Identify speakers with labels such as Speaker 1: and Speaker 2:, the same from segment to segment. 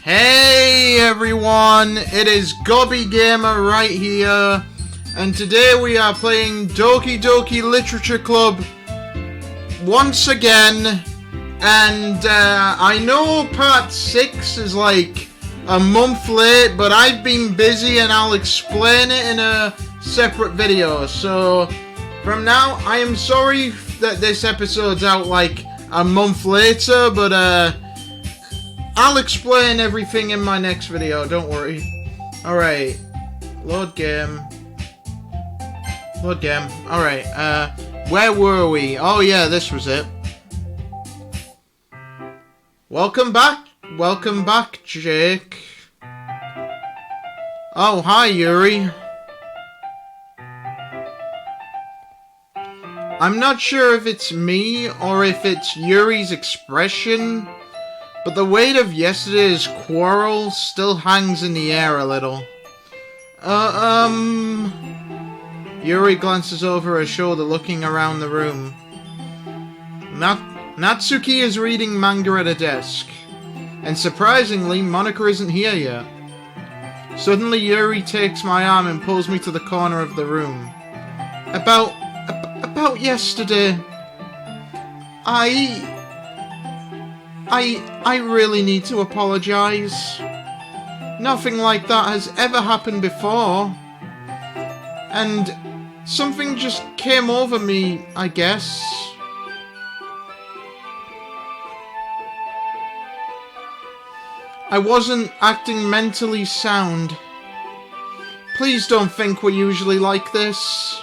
Speaker 1: Hey everyone, it is Gobby Gamer right here, and today we are playing Doki Literature Club once again, and I know part 6 is like a month late, but I've been busy and I'll explain it in a separate video. So from now, I am sorry that this episode's out like a month later, but I'll explain everything in my next video, don't worry. Alright, load game. Alright, where were we? Oh yeah, this was it. Welcome back, Jake. Oh, hi, Yuri. I'm not sure if it's me or if it's Yuri's expression, but the weight of yesterday's quarrel still hangs in the air a little. Yuri glances over her shoulder, looking around the room. Natsuki is reading manga at a desk, and surprisingly, Monika isn't here yet. Suddenly, Yuri takes my arm and pulls me to the corner of the room. About yesterday, I really need to apologize. Nothing like that has ever happened before. And something just came over me, I guess. I wasn't acting mentally sound. Please don't think we're usually like this.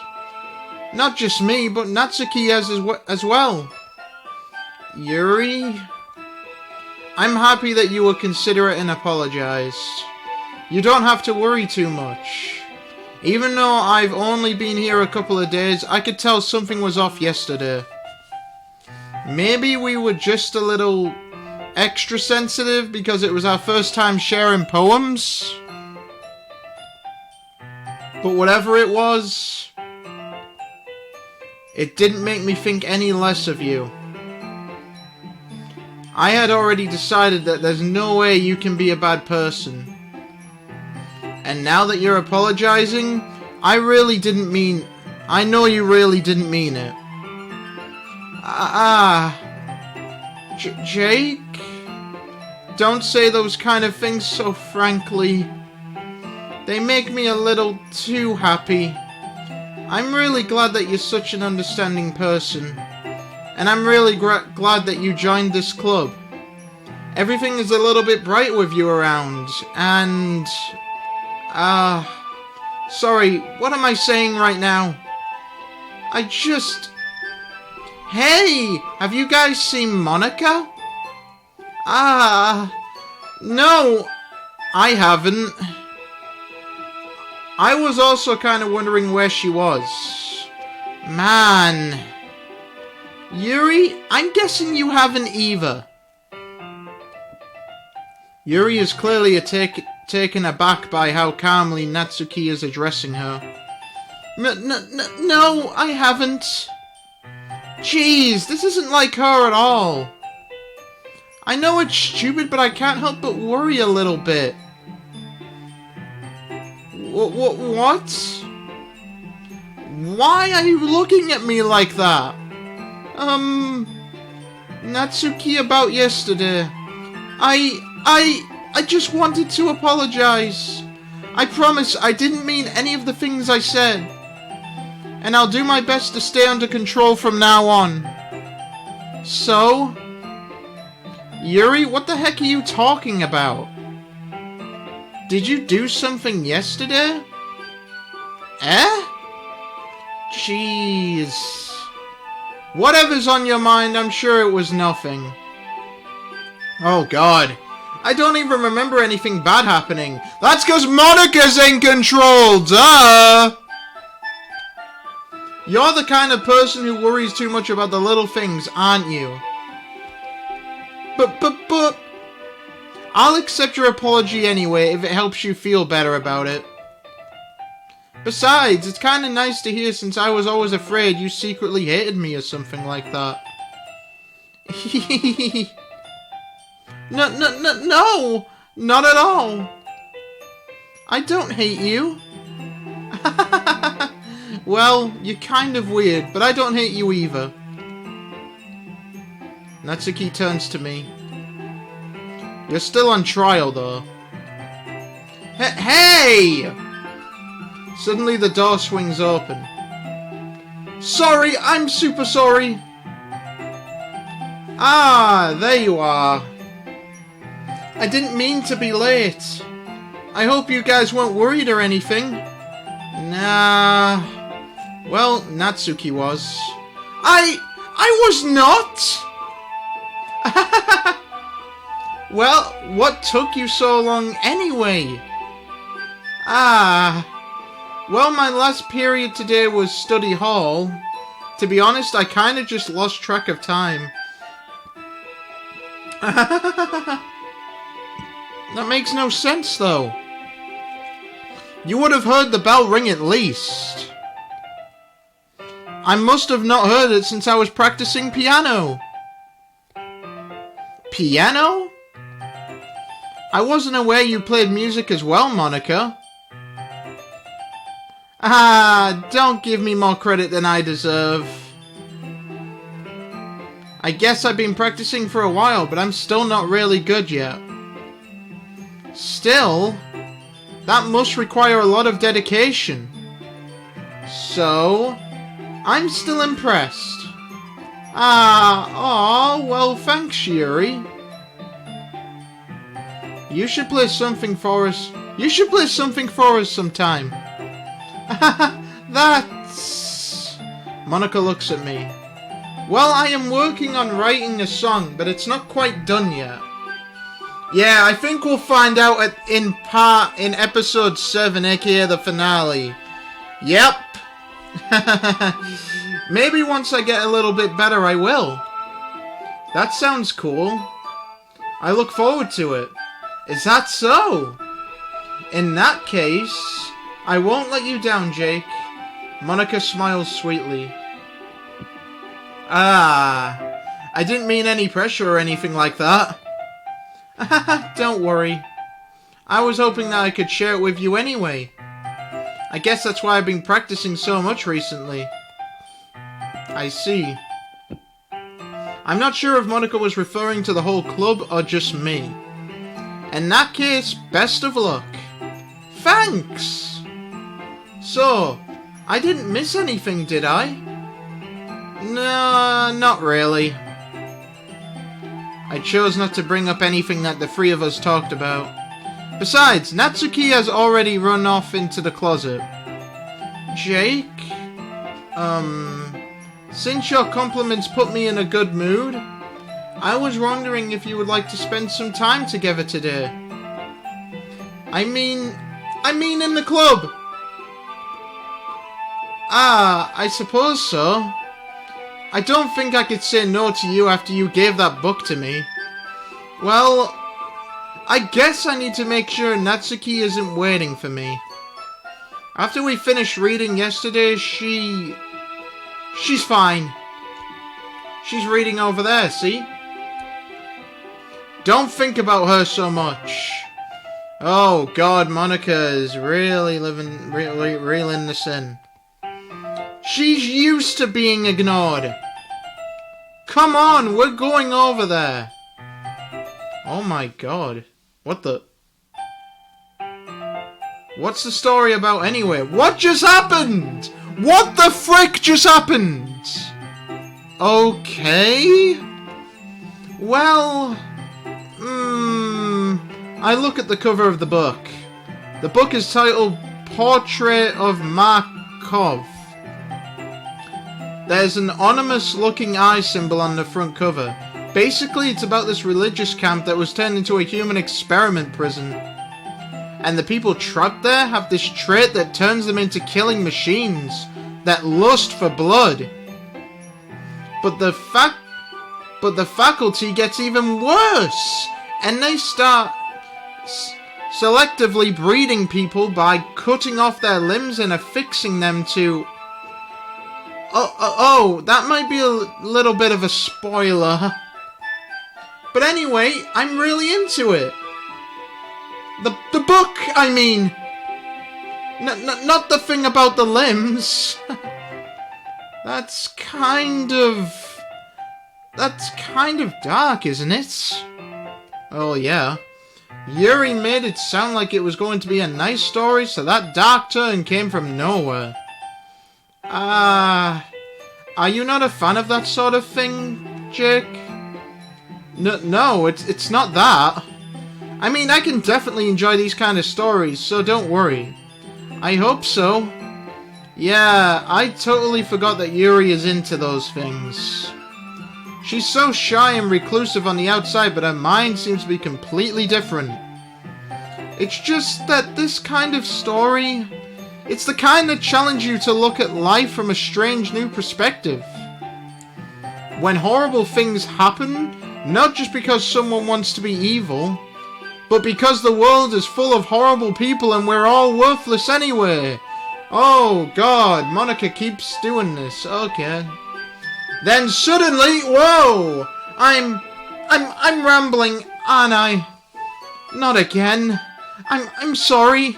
Speaker 1: Not just me, but Natsuki as well. Yuri? I'm happy that you were considerate and apologized. You don't have to worry too much. Even though I've only been here a couple of days, I could tell something was off yesterday. Maybe we were just a little extra sensitive because it was our first time sharing poems. But whatever it was, it didn't make me think any less of you. I had already decided that there's no way you can be a bad person. And now that you're apologizing, I know you really didn't mean it. Jake? Don't say those kind of things so frankly. They make me a little too happy. I'm really glad that you're such an understanding person. And I'm really glad that you joined this club. Everything is a little bit bright with you around, and... sorry, what am I saying right now? Hey! Have you guys seen Monika? No, I haven't. I was also kind of wondering where she was. Man... Yuri, I'm guessing you haven't either. Yuri is clearly taken aback by how calmly Natsuki is addressing her. No, I haven't. Jeez, this isn't like her at all. I know it's stupid, but I can't help but worry a little bit. What? Why are you looking at me like that? Natsuki, about yesterday. I just wanted to apologize. I promise I didn't mean any of the things I said. And I'll do my best to stay under control from now on. So? Yuri, what the heck are you talking about? Did you do something yesterday? Jeez. Whatever's on your mind, I'm sure it was nothing. Oh god. I don't even remember anything bad happening. That's because Monika's in control, duh! You're the kind of person who worries too much about the little things, aren't you? But... I'll accept your apology anyway if it helps you feel better about it. Besides, it's kind of nice to hear since I was always afraid you secretly hated me or something like that. Not at all. I don't hate you. Well, you're kind of weird, but I don't hate you either. Natsuki turns to me. You're still on trial, though. Hey! Suddenly the door swings open. Sorry, I'm super sorry. Ah, there you are. I didn't mean to be late. I hope you guys weren't worried or anything. Nah. Well, Natsuki was. I was not! Well, what took you so long anyway? Ah. Well, my last period today was study hall. To be honest, I kinda just lost track of time. That makes no sense, though. You would have heard the bell ring at least. I must have not heard it since I was practicing piano. Piano? I wasn't aware you played music as well, Monica. Ah, don't give me more credit than I deserve. I guess I've been practicing for a while, but I'm still not really good yet. Still, that must require a lot of dedication. So, I'm still impressed. Well, thanks, Yuri. You should play something for us. You should play something for us sometime. That's... Monica looks at me. Well, I am working on writing a song, but it's not quite done yet. Yeah, I think we'll find out in episode 7, aka the finale. Yep. Maybe once I get a little bit better, I will. That sounds cool. I look forward to it. Is that so? In that case, I won't let you down, Jake. Monica smiles sweetly. I didn't mean any pressure or anything like that. Don't worry. I was hoping that I could share it with you anyway. I guess that's why I've been practicing so much recently. I see. I'm not sure if Monica was referring to the whole club or just me. In that case, best of luck. Thanks! So, I didn't miss anything, did I? No, not really. I chose not to bring up anything that the three of us talked about. Besides, Natsuki has already run off into the closet. Jake? Since your compliments put me in a good mood, I was wondering if you would like to spend some time together today. I mean in the club. I suppose so. I don't think I could say no to you after you gave that book to me. Well, I guess I need to make sure Natsuki isn't waiting for me. After we finished reading yesterday, she's fine. She's reading over there, see? Don't think about her so much. Oh God, Monica is really reeling this in. She's used to being ignored. Come on, we're going over there. Oh my God. What the... What's the story about anyway? What just happened? What the frick just happened? Okay. Well... I look at the cover of the book. The book is titled Portrait of Markov. There's an ominous looking eye symbol on the front cover. Basically, it's about this religious camp that was turned into a human experiment prison. And the people trapped there have this trait that turns them into killing machines that lust for blood. But the faculty gets even worse, and they start selectively breeding people by cutting off their limbs and affixing them to... Oh, that might be a little bit of a spoiler. But anyway, I'm really into it. The book, I mean! Not the thing about the limbs! That's kind of dark, isn't it? Oh, yeah. Yuri made it sound like it was going to be a nice story, so that dark turn came from nowhere. Are you not a fan of that sort of thing, Jake? No, it's not that. I mean, I can definitely enjoy these kind of stories, so don't worry. I hope so. Yeah, I totally forgot that Yuri is into those things. She's so shy and reclusive on the outside, but her mind seems to be completely different. It's just that this kind of story, it's the kind that challenges you to look at life from a strange new perspective. When horrible things happen, not just because someone wants to be evil, but because the world is full of horrible people and we're all worthless anyway. Oh God, Monica keeps doing this. Okay. Then suddenly, whoa! I'm rambling, aren't I? Not again. I'm sorry.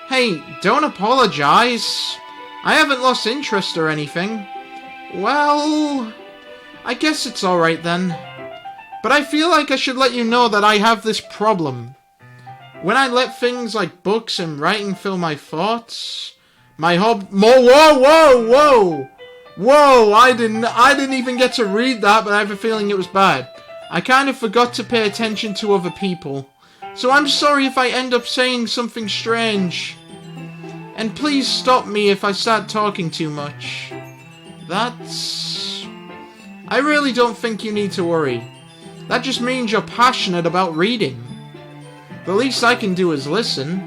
Speaker 1: Hey, don't apologize. I haven't lost interest or anything. Well, I guess it's alright then. But I feel like I should let you know that I have this problem. When I let things like books and writing fill my thoughts, Whoa! I didn't even get to read that, but I have a feeling it was bad. I kind of forgot to pay attention to other people. So I'm sorry if I end up saying something strange. And please stop me if I start talking too much. I really don't think you need to worry. That just means you're passionate about reading. The least I can do is listen.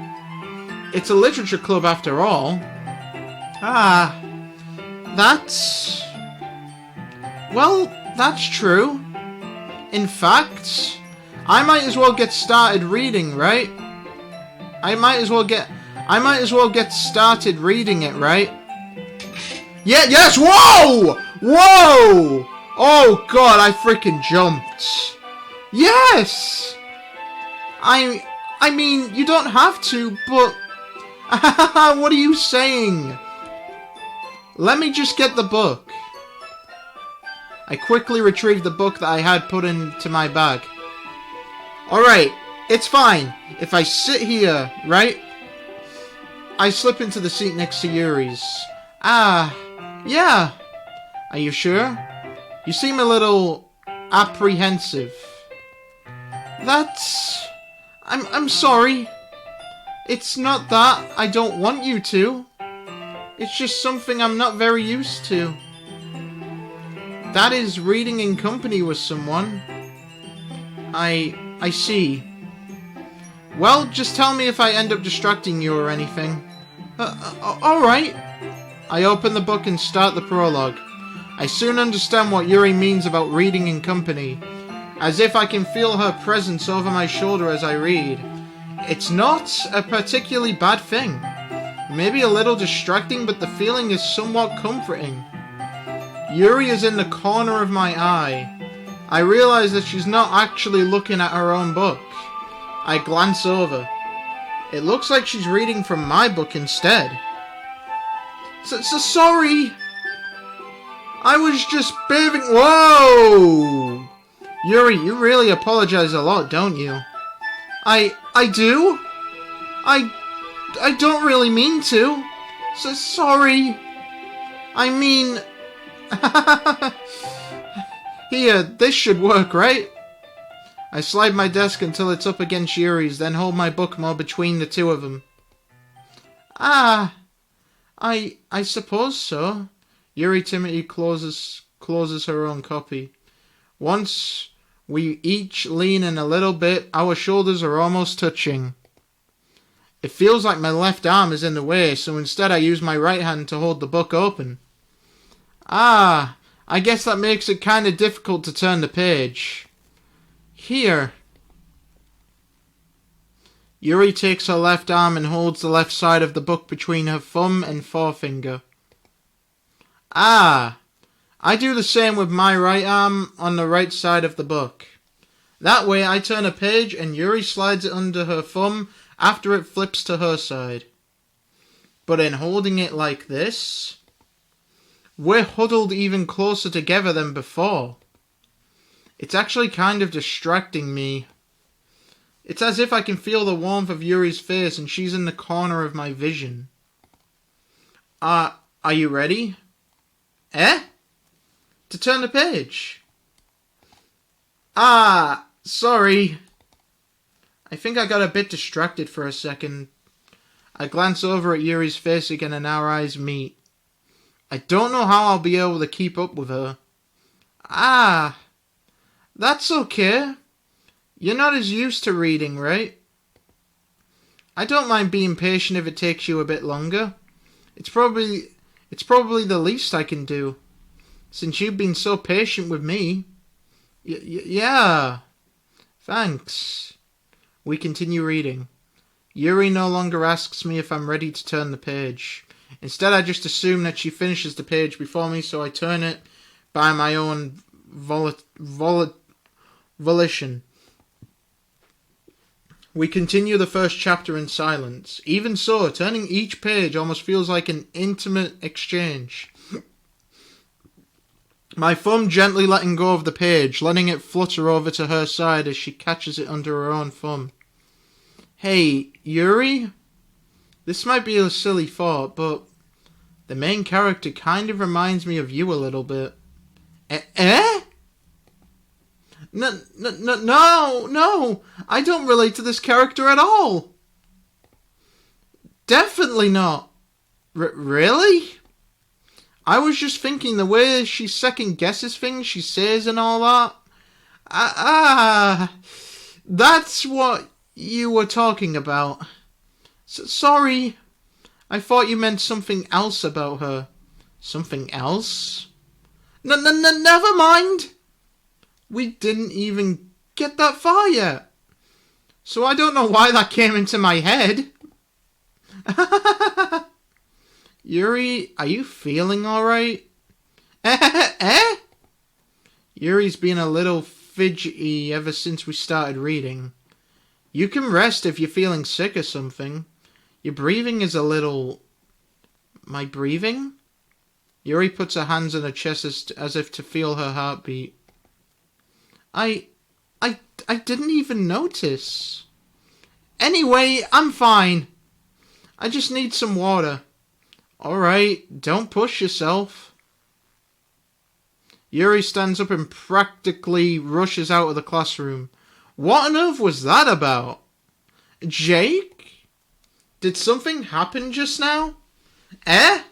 Speaker 1: It's a literature club after all. That's true. In fact, I might as well get started reading, right? I might as well get started reading it, right? Yeah, yes, whoa! Oh God, I freaking jumped. Yes! I mean, you don't have to, but... What are you saying? Let me just get the book. I quickly retrieved the book that I had put into my bag. Alright, it's fine. If I sit here, right? I slip into the seat next to Yuri's. Yeah. Are you sure? You seem a little apprehensive. I'm sorry. It's not that I don't want you to. It's just something I'm not very used to. That is reading in company with someone. I see. Well, just tell me if I end up distracting you or anything. Alright. I open the book and start the prologue. I soon understand what Yuri means about reading in company, as if I can feel her presence over my shoulder as I read. It's not a particularly bad thing. Maybe a little distracting, but the feeling is somewhat comforting. Yuri is in the corner of my eye. I realize that she's not actually looking at her own book. I glance over. It looks like she's reading from my book instead. So sorry! I was just bathing. Whoa! Yuri, you really apologize a lot, don't you? I do? I don't really mean to. So sorry. I mean... Here, this should work, right? I slide my desk until it's up against Yuri's, then hold my book more between the two of them. I suppose so. Yuri timidly closes her own copy. Once we each lean in a little bit, our shoulders are almost touching. It feels like my left arm is in the way, so instead I use my right hand to hold the book open. I guess that makes it kind of difficult to turn the page. Here. Yuri takes her left arm and holds the left side of the book between her thumb and forefinger. I do the same with my right arm on the right side of the book. That way I turn a page and Yuri slides it under her thumb after it flips to her side. But in holding it like this, we're huddled even closer together than before. It's actually kind of distracting me. It's as if I can feel the warmth of Yuri's face and she's in the corner of my vision. Are you ready? To turn the page. Sorry. I think I got a bit distracted for a second. I glance over at Yuri's face again and our eyes meet. I don't know how I'll be able to keep up with her. That's okay. You're not as used to reading, right? I don't mind being patient if it takes you a bit longer. It's probably the least I can do, since you've been so patient with me. Yeah. Thanks. We continue reading. Yuri no longer asks me if I'm ready to turn the page. Instead, I just assume that she finishes the page before me, so I turn it by my own volition. We continue the first chapter in silence. Even so, turning each page almost feels like an intimate exchange. My thumb gently letting go of the page, letting it flutter over to her side as she catches it under her own thumb. Hey, Yuri? This might be a silly thought, but the main character kind of reminds me of you a little bit. No, I don't relate to this character at all. Definitely not. Really? I was just thinking the way she second guesses things she says and all that. That's what you were talking about. Sorry. I thought you meant something else about her. Something else? Never mind. We didn't even get that far yet. So I don't know why that came into my head. Yuri, are you feeling alright? Yuri's been a little fidgety ever since we started reading. You can rest if you're feeling sick or something. Your breathing is a little... My breathing? Yuri puts her hands on her chest as if to feel her heartbeat. I didn't even notice. Anyway, I'm fine. I just need some water. Alright, don't push yourself. Yuri stands up and practically rushes out of the classroom. What on earth was that about? Jake? Did something happen just now? I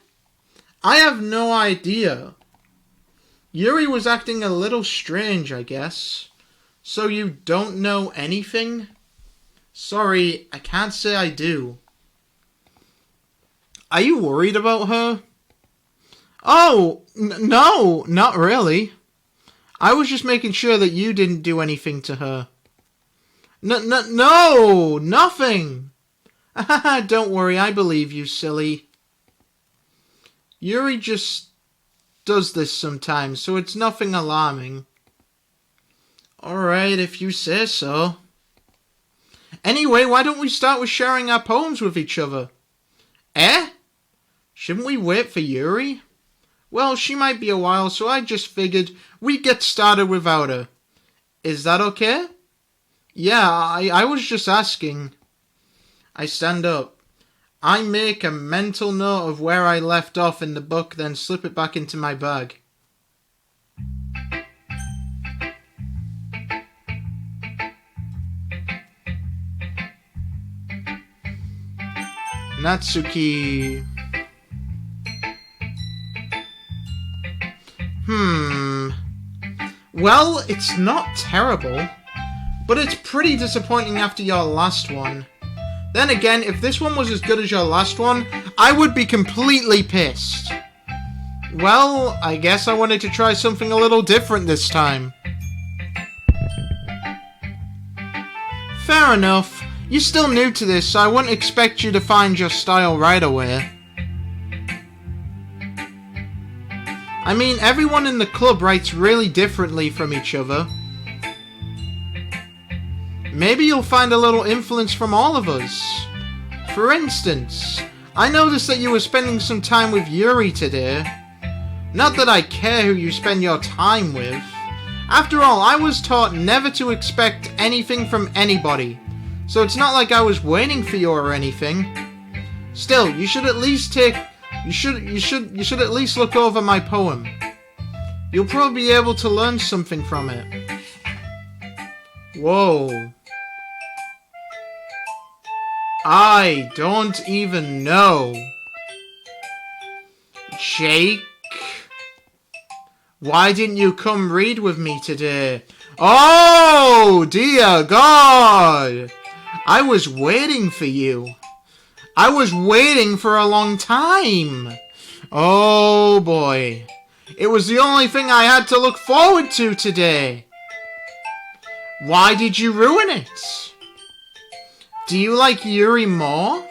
Speaker 1: have no idea. Yuri was acting a little strange, I guess. So you don't know anything? Sorry, I can't say I do. Are you worried about her? Oh, no, not really. I was just making sure that you didn't do anything to her. No, nothing. Don't worry, I believe you, silly. Yuri just does this sometimes, so it's nothing alarming. Alright, if you say so. Anyway, why don't we start with sharing our poems with each other? Shouldn't we wait for Yuri? Well, she might be a while, so I just figured we'd get started without her. Is that okay? Yeah, I was just asking. I stand up. I make a mental note of where I left off in the book, then slip it back into my bag. Natsuki. Well, it's not terrible, but it's pretty disappointing after your last one. Then again, if this one was as good as your last one, I would be completely pissed. Well, I guess I wanted to try something a little different this time. Fair enough. You're still new to this, so I wouldn't expect you to find your style right away. I mean, everyone in the club writes really differently from each other. Maybe you'll find a little influence from all of us. For instance, I noticed that you were spending some time with Yuri today. Not that I care who you spend your time with. After all, I was taught never to expect anything from anybody, so it's not like I was waiting for you or anything. Still, you should at least at least look over my poem. You'll probably be able to learn something from it. Whoa. I don't even know. Jake? Why didn't you come read with me today? Oh, dear God! I was waiting for you. I was waiting for a long time. Oh, boy. It was the only thing I had to look forward to today. Why did you ruin it? Do you like Yuri more?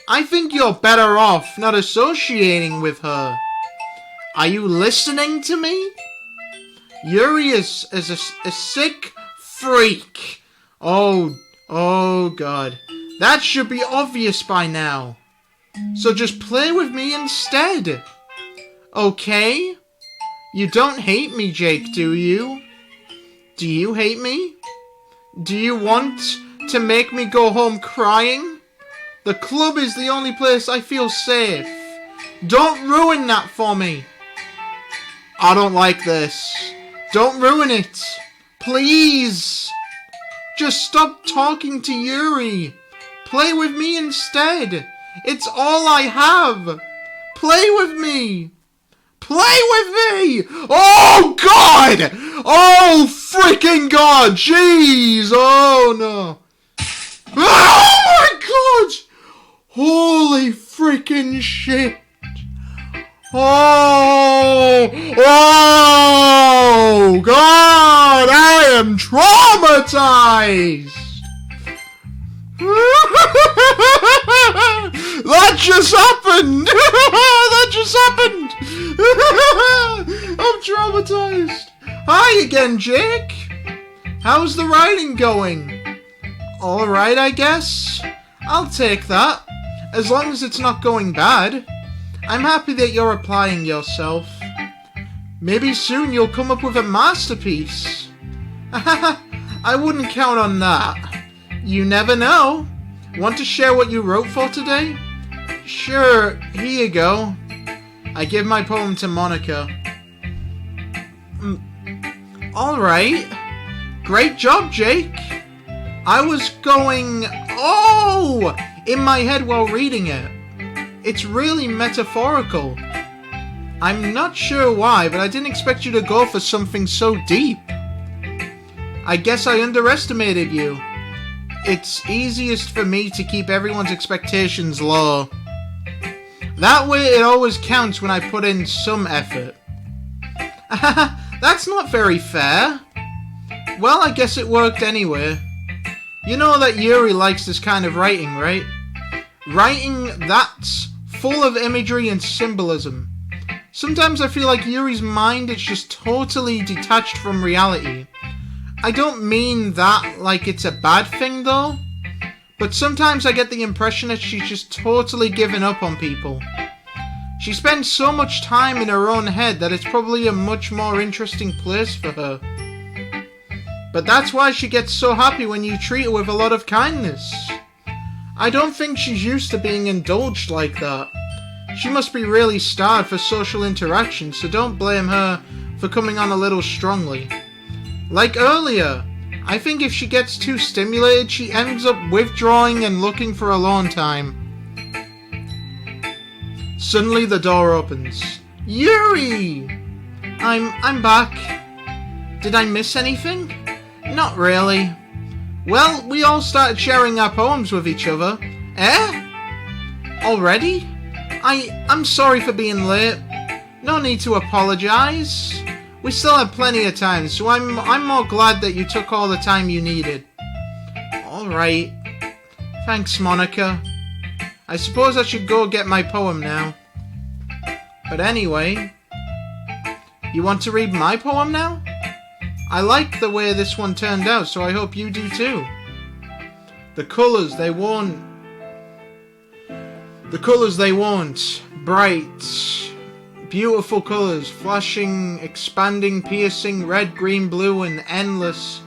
Speaker 1: I think you're better off not associating with her. Are you listening to me? Yuri is a sick freak. Oh God. That should be obvious by now. So just play with me instead. Okay? You don't hate me, Jake, do you? Do you hate me? Do you want to make me go home crying? The club is the only place I feel safe. Don't ruin that for me. I don't like this. Don't ruin it. Please. Just stop talking to Yuri. Play with me instead. It's all I have. Play with me. Play with me. Oh, God. Oh, freaking God. Jeez. Oh, no. Oh, my God. Holy freaking shit. Oh, God, I am traumatized. That just happened. That just happened. I'm traumatized. Hi again, Jake. How's the writing going? All right, I guess. I'll take that. As long as it's not going bad. I'm happy that you're applying yourself. Maybe soon you'll come up with a masterpiece. I wouldn't count on that. You never know. Want to share what you wrote for today? Sure, here you go. I give my poem to Monica. Alright. Great job, Jake. I was going, in my head while reading it. It's really metaphorical. I'm not sure why, but I didn't expect you to go for something so deep. I guess I underestimated you. It's easiest for me to keep everyone's expectations low. That way it always counts when I put in some effort. That's not very fair. Well, I guess it worked anyway. You know that Yuri likes this kind of writing, right? Writing that's full of imagery and symbolism. Sometimes I feel like Yuri's mind is just totally detached from reality. I don't mean that like it's a bad thing though, but sometimes I get the impression that she's just totally given up on people. She spends so much time in her own head that it's probably a much more interesting place for her. But that's why she gets so happy when you treat her with a lot of kindness. I don't think she's used to being indulged like that. She must be really starved for social interaction, so don't blame her for coming on a little strongly. Like earlier, I think if she gets too stimulated, she ends up withdrawing and looking for alone time. Suddenly the door opens. Yuri! I'm back. Did I miss anything? Not really. Well, we all started sharing our poems with each other. Eh? Already? I'm sorry for being late. No need to apologize. We still have plenty of time, so I'm more glad that you took all the time you needed. Alright. Thanks, Monica. I suppose I should go get my poem now. But anyway, you want to read my poem now? I like the way this one turned out, so I hope you do too. The colours, they won't. The colours, they won't. Bright, beautiful colours, flashing, expanding, piercing, red, green, blue, and endless.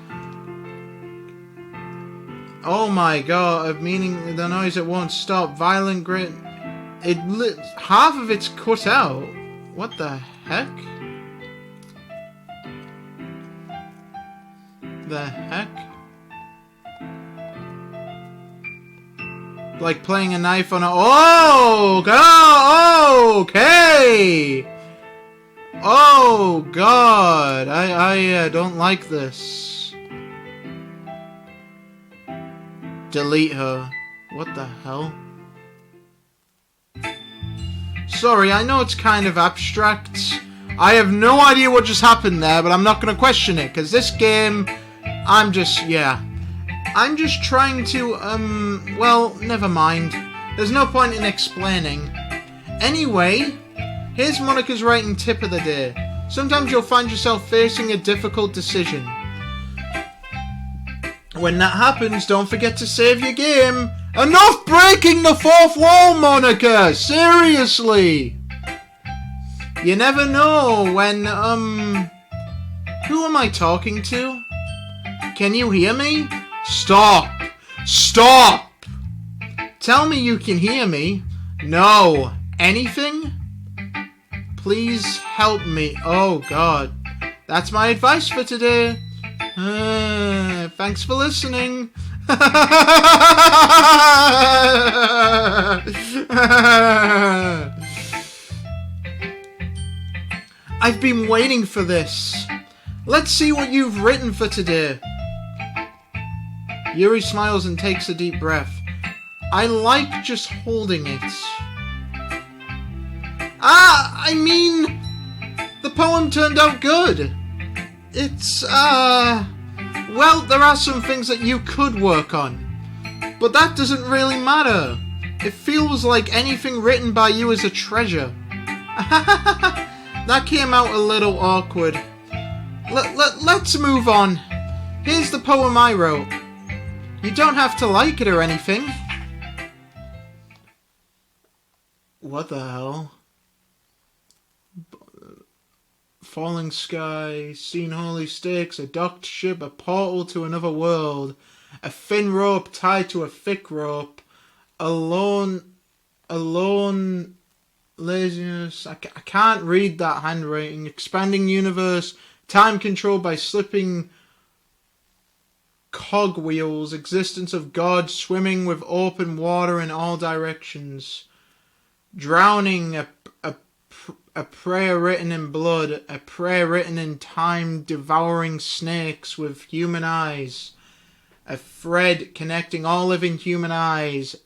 Speaker 1: Oh my god, meaning the noise, it won't stop. Violent grit. Half of it's cut out. What the heck? The heck? Like playing a knife on a... Oh! Okay! Oh god! I don't like this. Delete her. What the hell? Sorry, I know it's kind of abstract. I have no idea what just happened there, but I'm not going to question it, because this game, I'm just trying to, well, never mind. There's no point in explaining. Anyway, here's Monica's writing tip of the day. Sometimes you'll find yourself facing a difficult decision. When that happens, don't forget to save your game. Enough breaking the fourth wall, Monica! Seriously! You never know when, who am I talking to? Can you hear me? Stop! Stop! Tell me you can hear me. No. Anything? Please help me. Oh, God. That's my advice for today. Thanks for listening. I've been waiting for this. Let's see what you've written for today. Yuri smiles and takes a deep breath. I like just holding it. I mean, the poem turned out good. It's, well, there are some things that you could work on. But that doesn't really matter. It feels like anything written by you is a treasure. That came out a little awkward. Let's move on. Here's the poem I wrote. You don't have to like it or anything. What the hell? Falling sky, seen holy sticks, a docked ship, a portal to another world, a thin rope tied to a thick rope, alone, laziness, I can't read that handwriting, expanding universe, time controlled by slipping cogwheels, existence of God, swimming with open water in all directions, drowning, a prayer written in blood, a prayer written in time, devouring snakes with human eyes, a thread connecting all living human eyes,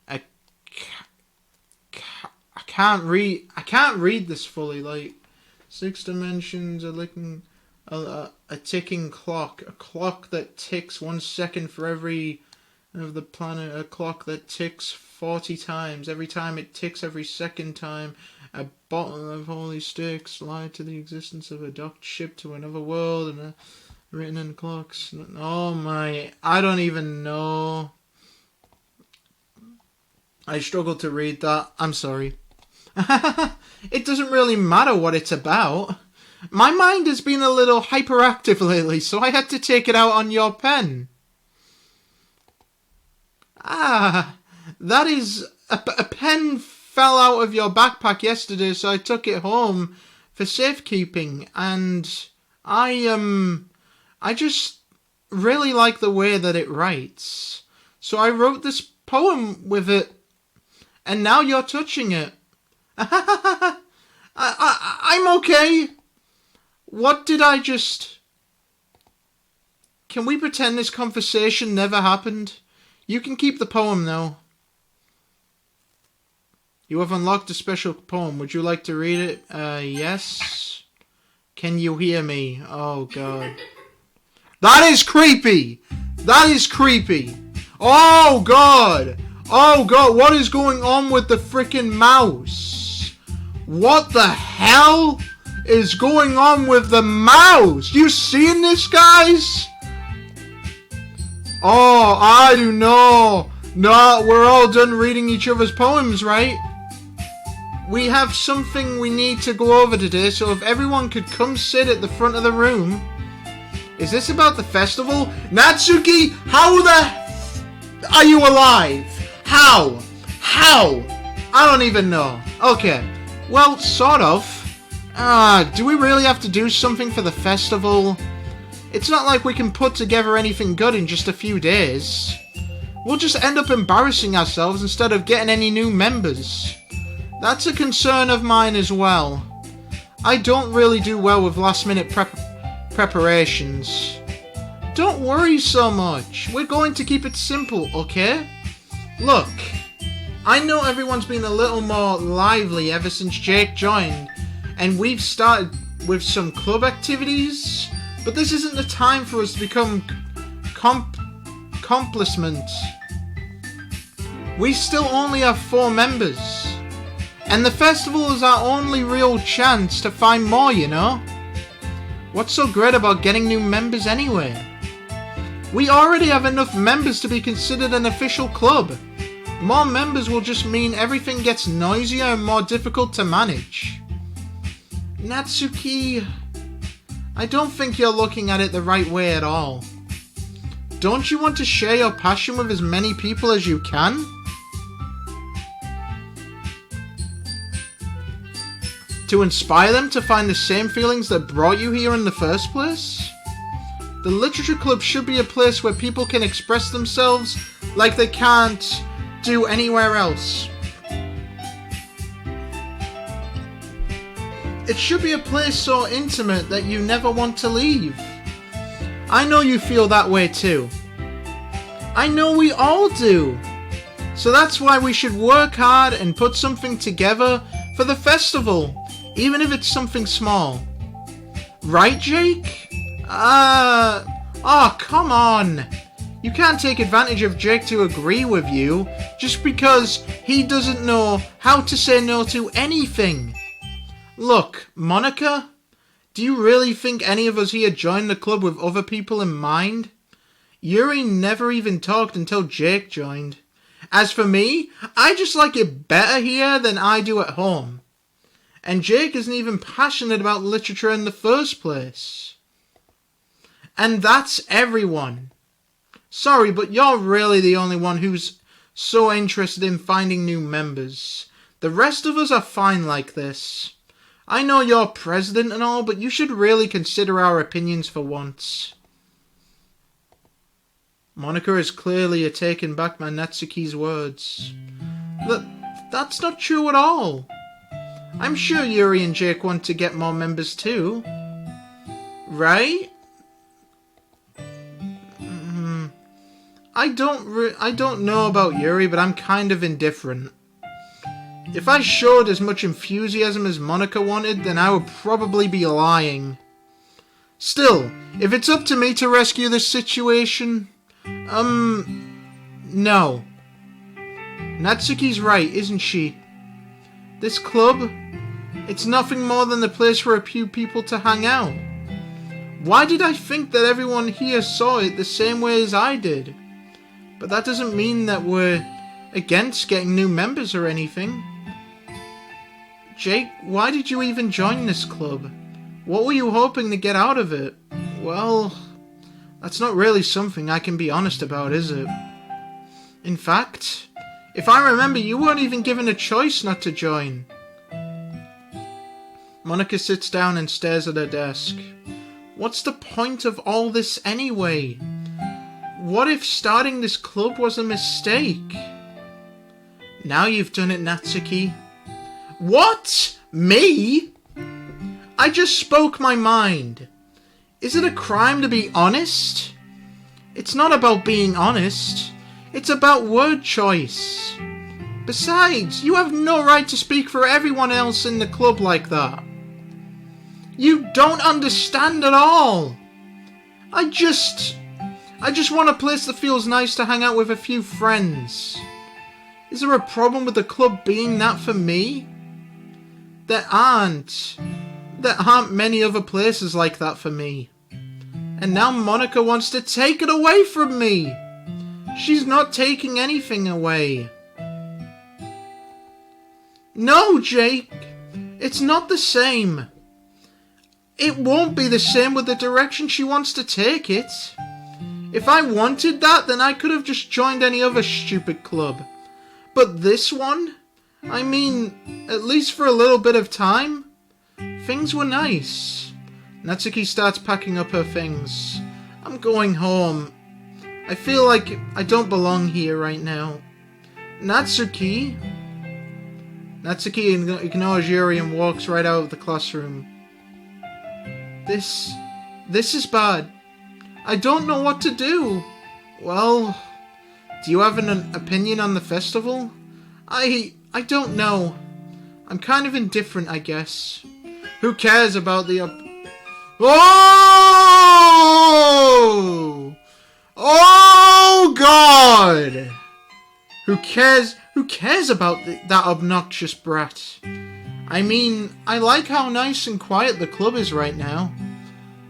Speaker 1: I can't read this fully, like, 6 dimensions, a ticking clock, a clock that ticks 1 second for every of the planet, a clock that ticks 40 times, every time it ticks every second time, a bottle of holy sticks, lied to the existence of a docked ship to another world, and written in clocks. Oh my, I don't even know. I struggled to read that. I'm sorry. It doesn't really matter what it's about. My mind has been a little hyperactive lately, so I had to take it out on your pen. Ah, that is... A pen fell out of your backpack yesterday, so I took it home for safekeeping, and I just really like the way that it writes. So I wrote this poem with it, and now you're touching it. I'm okay. What did I just... Can we pretend this conversation never happened? You can keep the poem, though. You have unlocked a special poem. Would you like to read it? Yes. Can you hear me? Oh, God. That is creepy! That is creepy! Oh, God! Oh, God, what is going on with the frickin' mouse? What the hell is going on with the mouse? You seeing this, guys? Oh, I do know. No, we're all done reading each other's poems, right? We have something we need to go over today, so if everyone could come sit at the front of the room. Is this about the festival? Natsuki, how the are you alive? How? I don't even know. Okay, well, sort of. Do we really have to do something for the festival? It's not like we can put together anything good in just a few days. We'll just end up embarrassing ourselves instead of getting any new members. That's a concern of mine as well. I don't really do well with last-minute preparations. Don't worry so much. We're going to keep it simple, okay? Look, I know everyone's been a little more lively ever since Jake joined, and we've started with some club activities, but this isn't the time for us to become complacent. We still only have 4 members. And the festival is our only real chance to find more, you know? What's so great about getting new members anyway? We already have enough members to be considered an official club. More members will just mean everything gets noisier and more difficult to manage. Natsuki, I don't think you're looking at it the right way at all. Don't you want to share your passion with as many people as you can? To inspire them to find the same feelings that brought you here in the first place? The Literature Club should be a place where people can express themselves like they can't do anywhere else. It should be a place so intimate that you never want to leave. I know you feel that way too. I know we all do. So that's why we should work hard and put something together for the festival. Even if it's something small. Right, Jake? Oh, come on. You can't take advantage of Jake to agree with you just because he doesn't know how to say no to anything. Look, Monica, do you really think any of us here joined the club with other people in mind? Yuri never even talked until Jake joined. As for me, I just like it better here than I do at home. And Jake isn't even passionate about literature in the first place. And that's everyone. Sorry, but you're really the only one who's so interested in finding new members. The rest of us are fine like this. I know you're president and all, but you should really consider our opinions for once. Monica is clearly taken back by Natsuki's words. That's not true at all. I'm sure Yuri and Jake want to get more members too. Right? I don't know about Yuri, but I'm kind of indifferent. If I showed as much enthusiasm as Monica wanted, then I would probably be lying. Still, if it's up to me to rescue this situation, no. Natsuki's right, isn't she? This club, it's nothing more than the place for a few people to hang out. Why did I think that everyone here saw it the same way as I did? But that doesn't mean that we're against getting new members or anything. Jake, why did you even join this club? What were you hoping to get out of it? Well, that's not really something I can be honest about, is it? In fact, if I remember, you weren't even given a choice not to join. Monica sits down and stares at her desk. What's the point of all this anyway? What if starting this club was a mistake? Now you've done it, Natsuki. What? Me? I just spoke my mind. Is it a crime to be honest? It's not about being honest. It's about word choice. Besides, you have no right to speak for everyone else in the club like that. You don't understand at all. I just want a place that feels nice to hang out with a few friends. Is there a problem with the club being that for me? There aren't many other places like that for me. And now Monica wants to take it away from me. She's not taking anything away. No, Jake. It's not the same. It won't be the same with the direction she wants to take it. If I wanted that, then I could have just joined any other stupid club. But this one? I mean, at least for a little bit of time, things were nice. Natsuki starts packing up her things. I'm going home. I feel like I don't belong here right now. Natsuki? Natsuki ignores Yuri and walks right out of the classroom. This is bad. I don't know what to do. Well, do you have an opinion on the festival? I don't know. I'm kind of indifferent, I guess. Who cares about the Oh! Oh God! Who cares about that obnoxious brat? I mean, I like how nice and quiet the club is right now.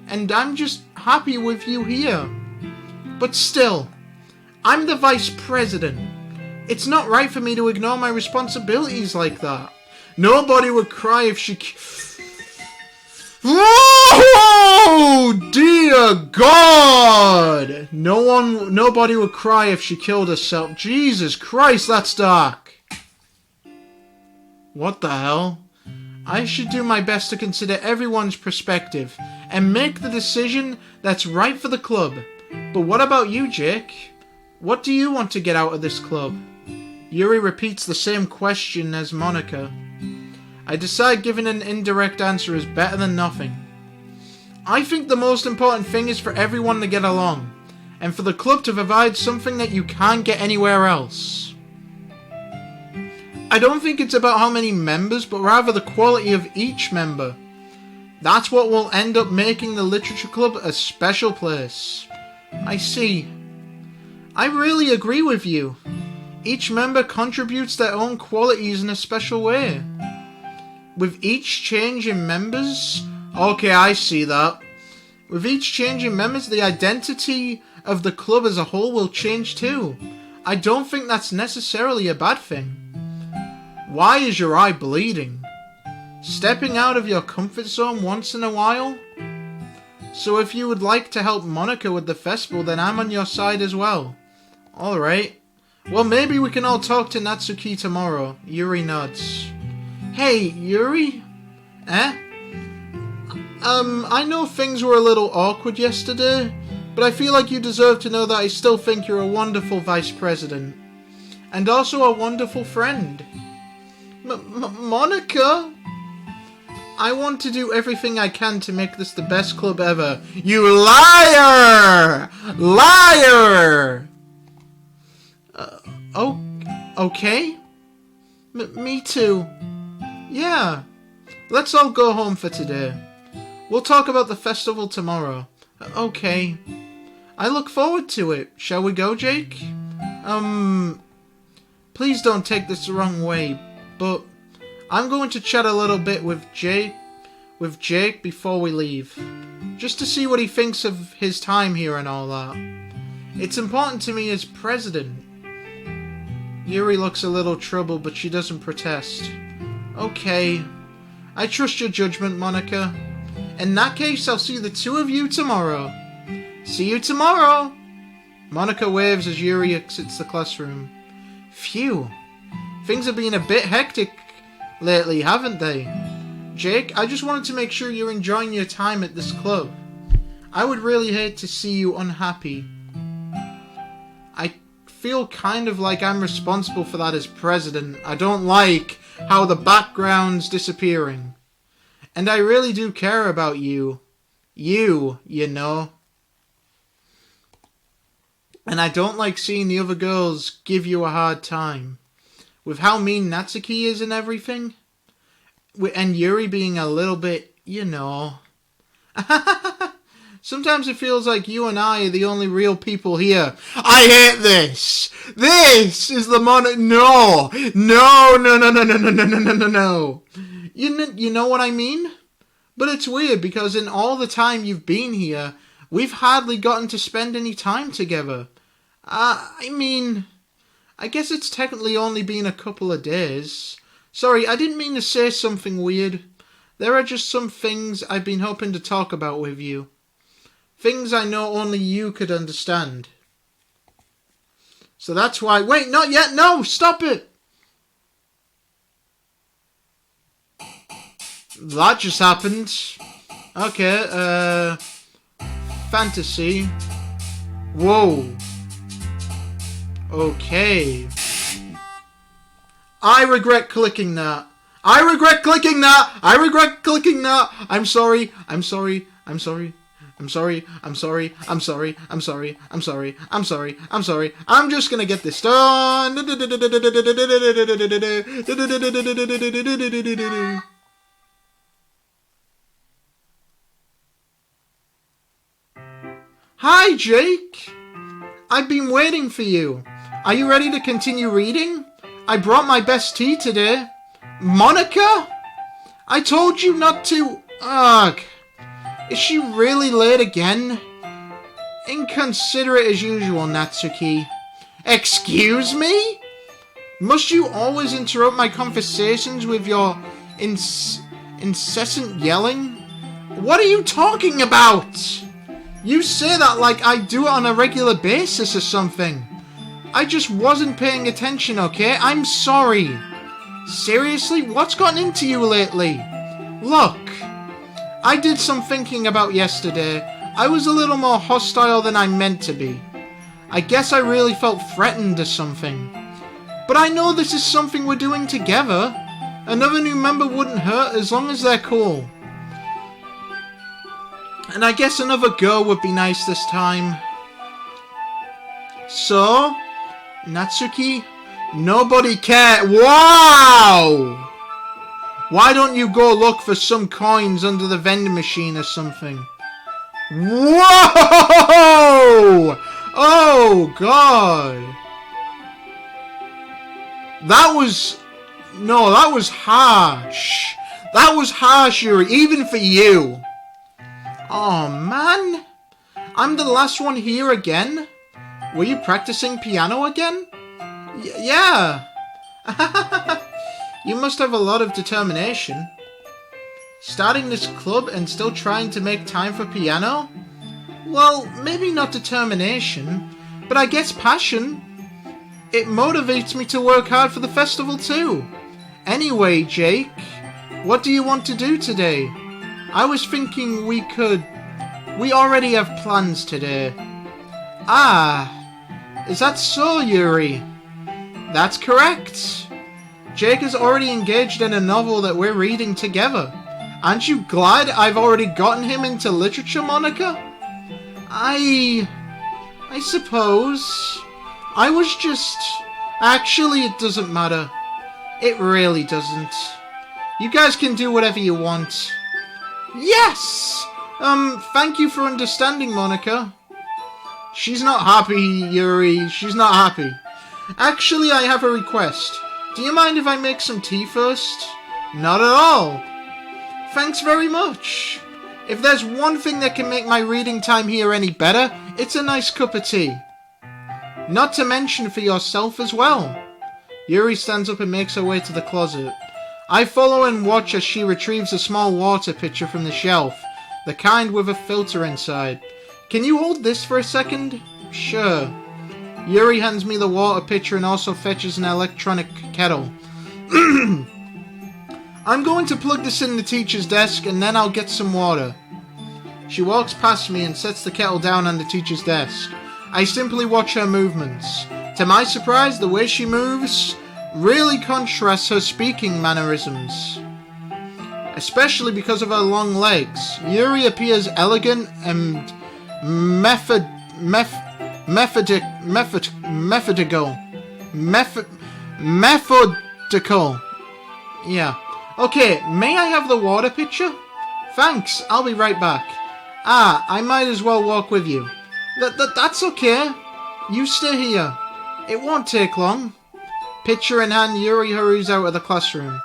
Speaker 1: And I'm just happy with you here. But still, I'm the vice president. It's not right for me to ignore my responsibilities like that. Nobody would cry if she... Oh, dear God! Nobody would cry if she killed herself. Jesus Christ, that's dark. What the hell? I should do my best to consider everyone's perspective and make the decision that's right for the club. But what about you, Jake? What do you want to get out of this club? Yuri repeats the same question as Monica. I decide giving an indirect answer is better than nothing. I think the most important thing is for everyone to get along, and for the club to provide something that you can't get anywhere else. I don't think it's about how many members, but rather the quality of each member. That's what will end up making the literature club a special place. I see. I really agree with you. Each member contributes their own qualities in a special way. With each change in members... Okay, I see that. With each change in members, the identity of the club as a whole will change too. I don't think that's necessarily a bad thing. Why is your eye bleeding? Stepping out of your comfort zone once in a while? So if you would like to help Monica with the festival, then I'm on your side as well. Alright. Well, maybe we can all talk to Natsuki tomorrow. Yuri nods. Hey, Yuri? Eh? I know things were a little awkward yesterday, but I feel like you deserve to know that I still think you're a wonderful vice president. And also a wonderful friend. Monica? I want to do everything I can to make this the best club ever. You liar! Liar! Okay? Me too. Yeah. Let's all go home for today. We'll talk about the festival tomorrow. Okay. I look forward to it. Shall we go, Jake? Please don't take this the wrong way, but I'm going to chat a little bit with Jake before we leave. Just to see what he thinks of his time here and all that. It's important to me as president. Yuri looks a little troubled, but she doesn't protest. Okay. I trust your judgment, Monica. In that case, I'll see the two of you tomorrow. See you tomorrow! Monica waves as Yuri exits the classroom. Phew. Things have been a bit hectic lately, haven't they? Jake, I just wanted to make sure you're enjoying your time at this club. I would really hate to see you unhappy. I feel kind of like I'm responsible for that as president. I don't like how the background's disappearing. And I really do care about you. You know. And I don't like seeing the other girls give you a hard time. With how mean Natsuki is and everything. And Yuri being a little bit, you know. Sometimes it feels like you and I are the only real people here. I hate this! This is the No! No! You know what I mean? But it's weird because in all the time you've been here, we've hardly gotten to spend any time together. I mean, I guess it's technically only been a couple of days. Sorry, I didn't mean to say something weird. There are just some things I've been hoping to talk about with you. Things I know only you could understand. So that's why... Wait, not yet! No! Stop it! That just happened. Okay, fantasy. Whoa. Okay. I regret clicking that. I regret clicking that. I regret clicking that. I'm sorry. I'm sorry. I'm sorry. I'm sorry. I'm sorry. I'm sorry. I'm sorry. I'm sorry. I'm sorry. I'm sorry. I'm just gonna get this done. Hi, Jake. I've been waiting for you. Are you ready to continue reading? I brought my best tea today. Monica? I told you not to... Ugh. Is she really late again? Inconsiderate as usual, Natsuki. Excuse me? Must you always interrupt my conversations with your incessant yelling? What are you talking about? You say that like I do it on a regular basis or something. I just wasn't paying attention, okay? I'm sorry. Seriously? What's gotten into you lately? Look, I did some thinking about yesterday. I was a little more hostile than I meant to be. I guess I really felt threatened or something. But I know this is something we're doing together. Another new member wouldn't hurt as long as they're cool. And I guess another girl would be nice this time. So, Natsuki, nobody cares. Wow! Why don't you go look for some coins under the vending machine or something? Whoa! Oh, God. That was harsh. That was harsh, Yuri, even for you. Oh, man. I'm the last one here again? Were you practicing piano again? Yeah. You must have a lot of determination. Starting this club and still trying to make time for piano? Well, maybe not determination, but I guess passion. It motivates me to work hard for the festival too. Anyway, Jake, what do you want to do today? I was thinking we already have plans today. Ah, is that so, Yuri? That's correct. Jake is already engaged in a novel that we're reading together. Aren't you glad I've already gotten him into literature, Monica? I suppose. I was just... Actually, it doesn't matter. It really doesn't. You guys can do whatever you want. Yes! Thank you for understanding, Monica. She's not happy, Yuri. She's not happy. Actually, I have a request. Do you mind if I make some tea first? Not at all. Thanks very much. If there's one thing that can make my reading time here any better, it's a nice cup of tea. Not to mention for yourself as well. Yuri stands up and makes her way to the closet. I follow and watch as she retrieves a small water pitcher from the shelf, the kind with a filter inside. Can you hold this for a second? Sure. Yuri hands me the water pitcher and also fetches an electronic kettle. I'm going to plug this in the teacher's desk and then I'll get some water. She walks past me and sets the kettle down on the teacher's desk. I simply watch her movements. To my surprise, the way she moves really contrasts her speaking mannerisms. Especially because of her long legs. Yuri appears elegant and methodical. Yeah. Okay, may I have the water pitcher? Thanks, I'll be right back. Ah, I might as well walk with you. That's okay. You stay here. It won't take long. Pitcher in hand, Yuri hurries out of the classroom.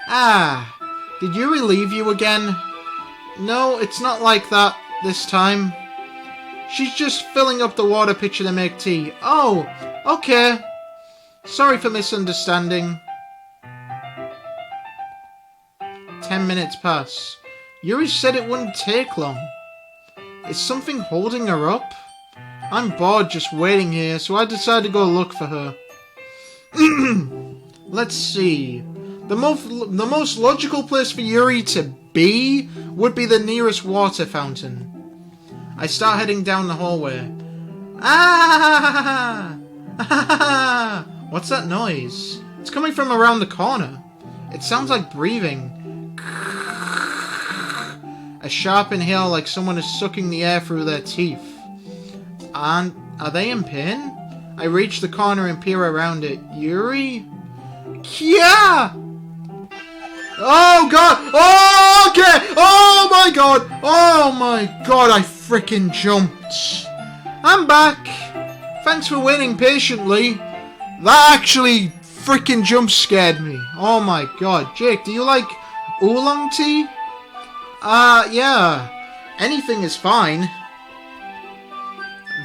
Speaker 1: Ah, did Yuri leave you again? No, it's not like that this time. She's just filling up the water pitcher to make tea. Oh, okay. Sorry for misunderstanding. 10 minutes pass. Yuri said it wouldn't take long. Is something holding her up? I'm bored just waiting here, so I decided to go look for her. Let's see. The most logical place for Yuri to be would be the nearest water fountain. I start heading down the hallway. Ah! What's that noise? It's coming from around the corner. It sounds like breathing. A sharp inhale like someone is sucking the air through their teeth. And are they in pain? I reach the corner and peer around it. Yuri? Yeah! Oh god! Oh, okay! Oh my god! Oh my god, I frickin' jumped. I'm back. Thanks for waiting patiently. That actually frickin' jump scared me. Oh my god. Jake, do you like oolong tea? Yeah. Anything is fine.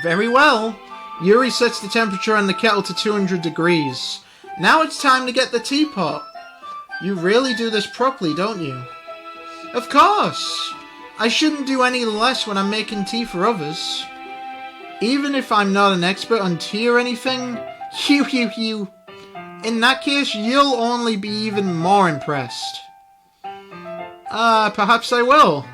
Speaker 1: Very well. Yuri sets the temperature on the kettle to 200 degrees. Now it's time to get the teapot. You really do this properly, don't you? Of course! I shouldn't do any less when I'm making tea for others. Even if I'm not an expert on tea or anything, hew. In that case, you'll only be even more impressed. Perhaps I will.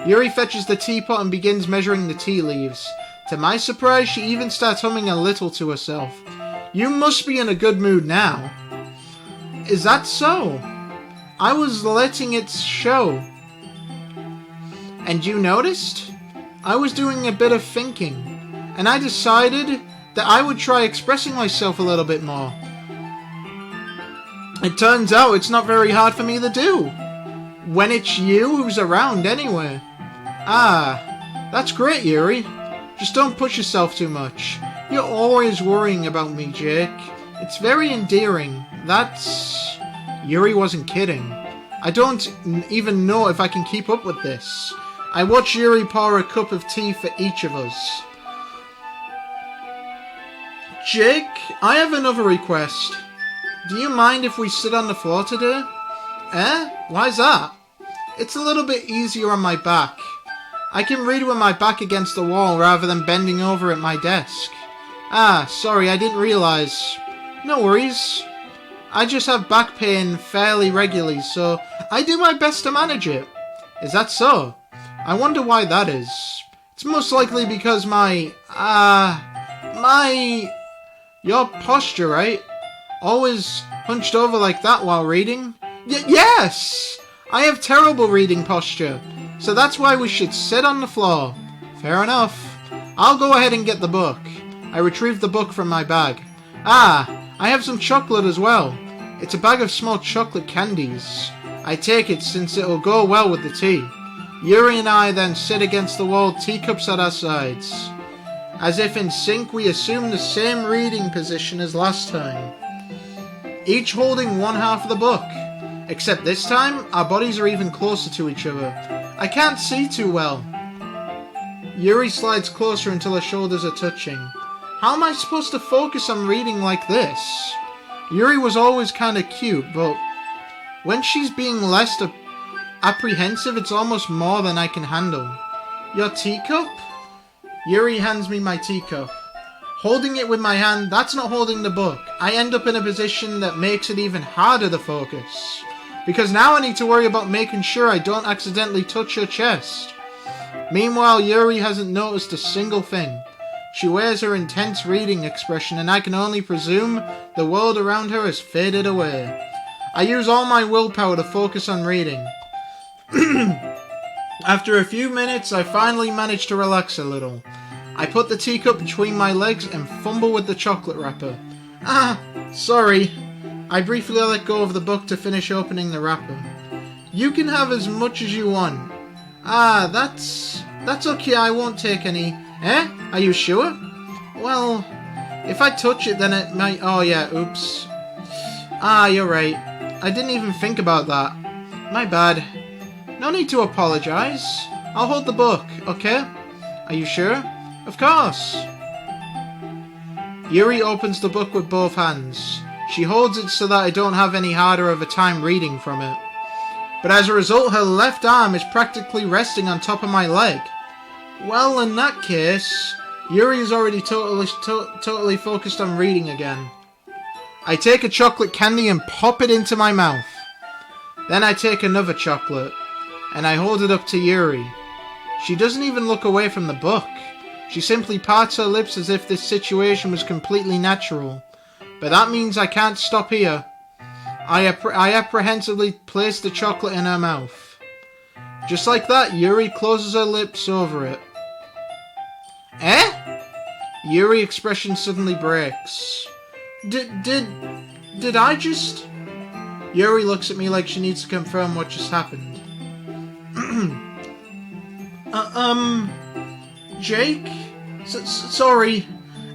Speaker 1: Yuri fetches the teapot and begins measuring the tea leaves. To my surprise, she even starts humming a little to herself. You must be in a good mood now. Is that so? I was letting it show. And you noticed? I was doing a bit of thinking, and I decided that I would try expressing myself a little bit more. It turns out it's not very hard for me to do. When it's you who's around anyway. Ah, that's great, Yuri. Just don't push yourself too much. You're always worrying about me, Jake. It's very endearing. That's... Yuri wasn't kidding. I don't even know if I can keep up with this. I watch Yuri pour a cup of tea for each of us. Jake, I have another request. Do you mind if we sit on the floor today? Eh? Why's that? It's a little bit easier on my back. I can read with my back against the wall rather than bending over at my desk. Ah, sorry, I didn't realise. No worries. I just have back pain fairly regularly, so I do my best to manage it. Is that so? I wonder why that is. It's most likely because your posture, right? Always hunched over like that while reading? Yes! I have terrible reading posture, so that's why we should sit on the floor. Fair enough. I'll go ahead and get the book. I retrieved the book from my bag. Ah, I have some chocolate as well. It's a bag of small chocolate candies. I take it since it'll go well with the tea. Yuri and I then sit against the wall, teacups at our sides. As if in sync, we assume the same reading position as last time. Each holding one half of the book. Except this time, our bodies are even closer to each other. I can't see too well. Yuri slides closer until her shoulders are touching. How am I supposed to focus on reading like this? Yuri was always kinda cute, but when she's being less apprehensive, it's almost more than I can handle. Your teacup? Yuri hands me my teacup. Holding it with my hand, that's not holding the book. I end up in a position that makes it even harder to focus. Because now I need to worry about making sure I don't accidentally touch her chest. Meanwhile, Yuri hasn't noticed a single thing. She wears her intense reading expression, and I can only presume the world around her has faded away. I use all my willpower to focus on reading. After a few minutes, I finally manage to relax a little. I put the teacup between my legs and fumble with the chocolate wrapper. Ah, sorry. I briefly let go of the book to finish opening the wrapper. You can have as much as you want. Ah, that's okay, I won't take any. Eh? Are you sure? Well, if I touch it then it might... Oh yeah, oops. Ah, you're right. I didn't even think about that. My bad. No need to apologize. I'll hold the book, okay? Are you sure? Of course. Yuri opens the book with both hands. She holds it so that I don't have any harder of a time reading from it. But as a result, her left arm is practically resting on top of my leg. Well, in that case, Yuri is already totally focused on reading again. I take a chocolate candy and pop it into my mouth. Then I take another chocolate, and I hold it up to Yuri. She doesn't even look away from the book. She simply parts her lips as if this situation was completely natural. But that means I can't stop here. I apprehensively place the chocolate in her mouth. Just like that, Yuri closes her lips over it. Eh? Yuri's expression suddenly breaks. Did I just... Yuri looks at me like she needs to confirm what just happened. Jake? Sorry.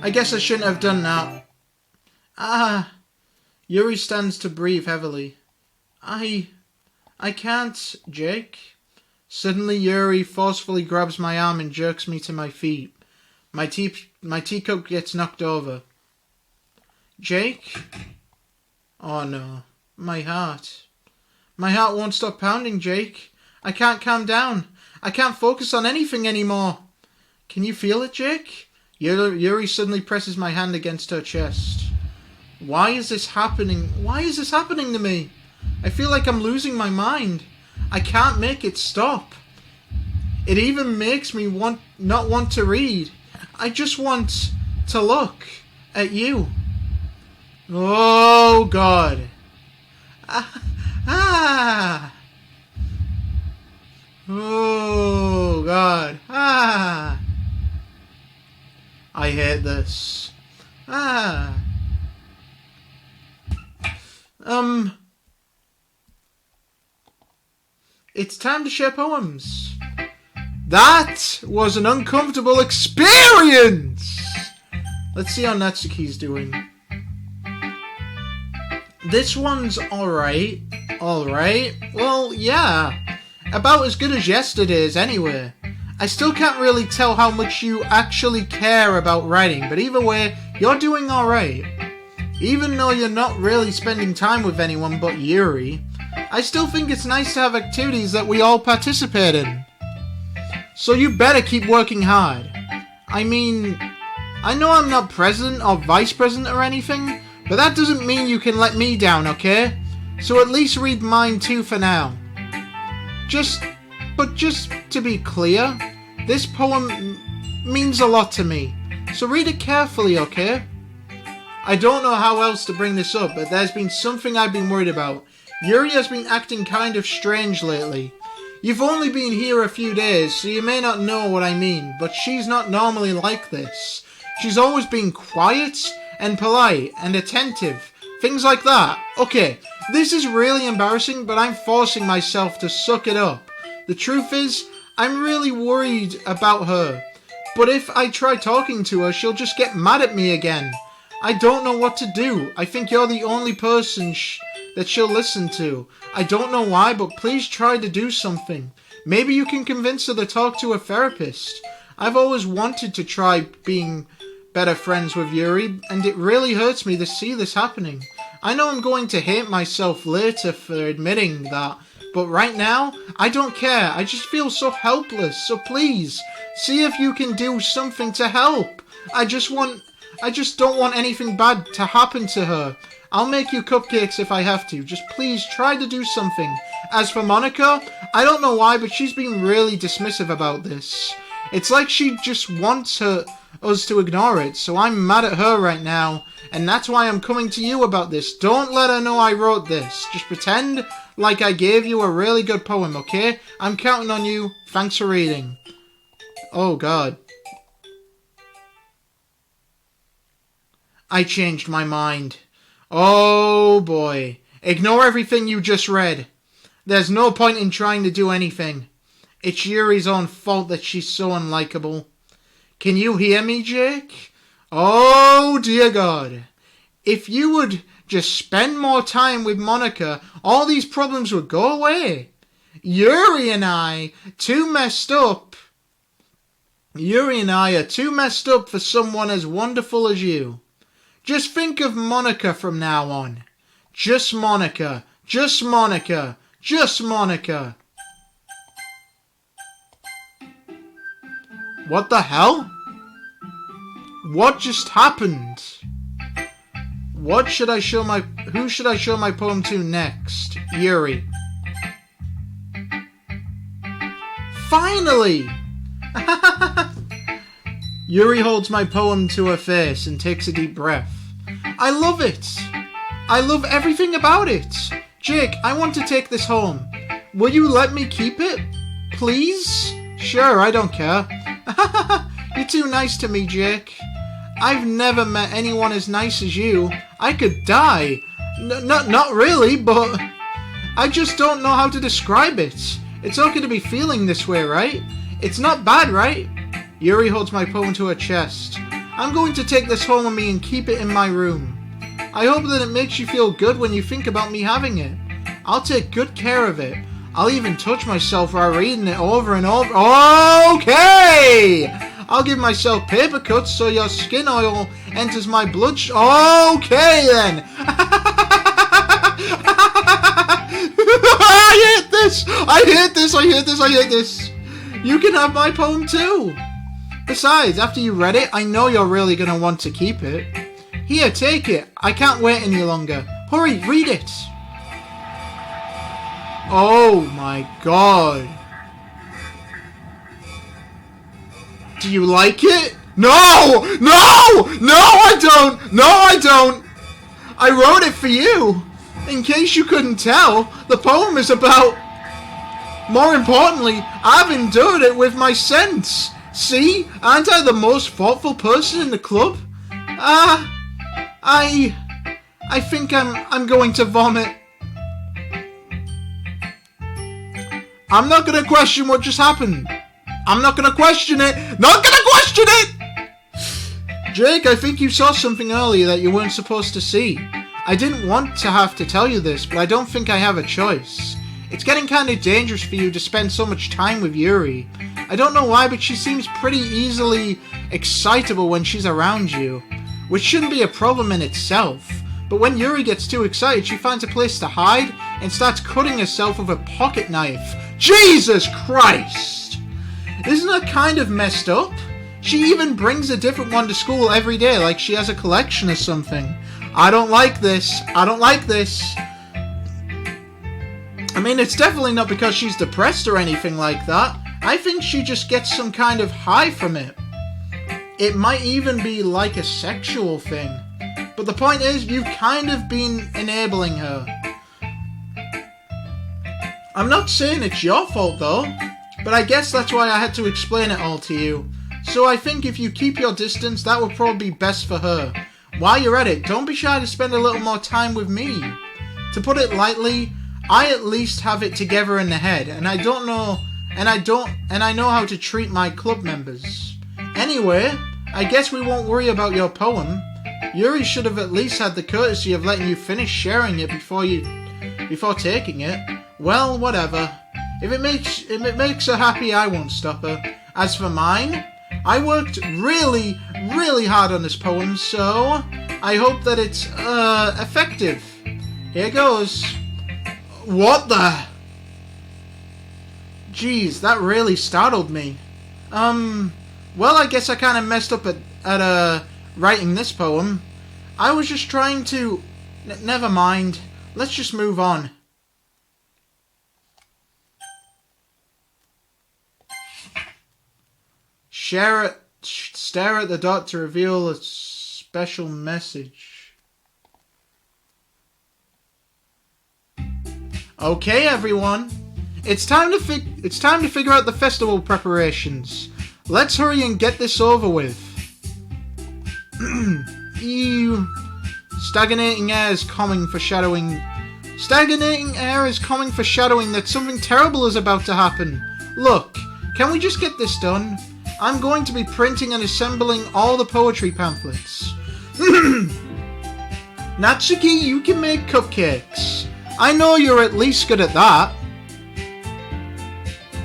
Speaker 1: I guess I shouldn't have done that. Yuri stands to breathe heavily. I can't, Jake. Suddenly Yuri forcefully grabs my arm and jerks me to my feet. My teacup gets knocked over. Jake? Oh no. My heart. My heart won't stop pounding, Jake. I can't calm down. I can't focus on anything anymore. Can you feel it, Jake? Yuri suddenly presses my hand against her chest. Why is this happening? Why is this happening to me? I feel like I'm losing my mind. I can't make it stop. It even makes me not want to read. I just want to look at you. Oh, God. Oh, God. I hate this. It's time to share poems. That was an uncomfortable experience! Let's see how Natsuki's doing. This one's alright. Alright. Well, yeah. About as good as yesterday's anyway. I still can't really tell how much you actually care about writing, but either way, you're doing alright. Even though you're not really spending time with anyone but Yuri, I still think it's nice to have activities that we all participate in. So you better keep working hard. I mean, I know I'm not president or vice president or anything, but that doesn't mean you can let me down, okay? So at least read mine too for now. Just to be clear, this poem means a lot to me, so read it carefully, okay? I don't know how else to bring this up, but there's been something I've been worried about. Yuri has been acting kind of strange lately. You've only been here a few days, so you may not know what I mean, but she's not normally like this. She's always been quiet and polite and attentive, things like that. Okay, this is really embarrassing, but I'm forcing myself to suck it up. The truth is, I'm really worried about her, but if I try talking to her, she'll just get mad at me again. I don't know what to do. I think you're the only person that she'll listen to. I don't know why, but please try to do something. Maybe you can convince her to talk to a therapist. I've always wanted to try being better friends with Yuri, and it really hurts me to see this happening. I know I'm going to hate myself later for admitting that, but right now, I don't care. I just feel so helpless, so please, see if you can do something to help. I just don't want anything bad to happen to her. I'll make you cupcakes if I have to. Just please try to do something. As for Monica, I don't know why, but she's been really dismissive about this. It's like she just wants us to ignore it, so I'm mad at her right now, and that's why I'm coming to you about this. Don't let her know I wrote this. Just pretend like I gave you a really good poem, okay? I'm counting on you. Thanks for reading. Oh, God. I changed my mind. Oh, boy. Ignore everything you just read. There's no point in trying to do anything. It's Yuri's own fault that she's so unlikable. Can you hear me, Jake? Oh, dear God. If you would just spend more time with Monica, all these problems would go away. Yuri and I, too messed up. Yuri and I are too messed up for someone as wonderful as you. Just think of Monica from now on. Just Monica. Just Monica. Just Monica. What the hell? What just happened? What should I show my... Who should I show my poem to next? Yuri. Finally! Yuri holds my poem to her face and takes a deep breath. I love it! I love everything about it! Jake, I want to take this home. Will you let me keep it? Please? Sure, I don't care. You're too nice to me, Jake. I've never met anyone as nice as you. I could die. Not really, but I just don't know how to describe it. It's okay to be feeling this way, right? It's not bad, right? Yuri holds my poem to her chest. I'm going to take this home with me and keep it in my room. I hope that it makes you feel good when you think about me having it. I'll take good care of it. I'll even touch myself while reading it over and over. Okay! I'll give myself paper cuts so your skin oil enters my bloodstream. Okay then! I hate this! I hate this! I hate this! I hate this! You can have my poem too! Besides, after you read it, I know you're really going to want to keep it. Here, take it. I can't wait any longer. Hurry, read it! Oh my god. Do you like it? No! No! No, I don't! No, I don't! I wrote it for you! In case you couldn't tell, the poem is about... More importantly, I've endured it with my sense. See? Aren't I the most thoughtful person in the club? I think I'm going to vomit. I'm not gonna question what just happened. I'm not gonna question it. Not gonna question it! Jake, I think you saw something earlier that you weren't supposed to see. I didn't want to have to tell you this, but I don't think I have a choice. It's getting kind of dangerous for you to spend so much time with Yuri. I don't know why, but she seems pretty easily excitable when she's around you, which shouldn't be a problem in itself. But when Yuri gets too excited, she finds a place to hide and starts cutting herself with a pocket knife. Jesus Christ! Isn't that kind of messed up? She even brings a different one to school every day, like she has a collection or something. I don't like this. I don't like this. I mean, it's definitely not because she's depressed or anything like that. I think she just gets some kind of high from it. It might even be like a sexual thing. But the point is, you've kind of been enabling her. I'm not saying it's your fault though, but I guess that's why I had to explain it all to you. So I think if you keep your distance, that would probably be best for her. While you're at it, don't be shy to spend a little more time with me. To put it lightly, I at least have it together in the head, and I know how to treat my club members. Anyway, I guess we won't worry about your poem. Yuri should have at least had the courtesy of letting you finish sharing it before taking it. Well, whatever. If it makes her happy, I won't stop her. As for mine, I worked really, really hard on this poem, so I hope that it's effective. Here goes. What the? Jeez, that really startled me. Well, I guess I kind of messed up at writing this poem. I was just trying to... never mind. Let's just move on. Stare at the dot to reveal a special message. Okay, everyone. It's time to figure out the festival preparations. Let's hurry and get this over with. Ew. Stagnating air is coming, foreshadowing that something terrible is about to happen. Look, can we just get this done? I'm going to be printing and assembling all the poetry pamphlets. Natsuki, you can make cupcakes. I know you're at least good at that.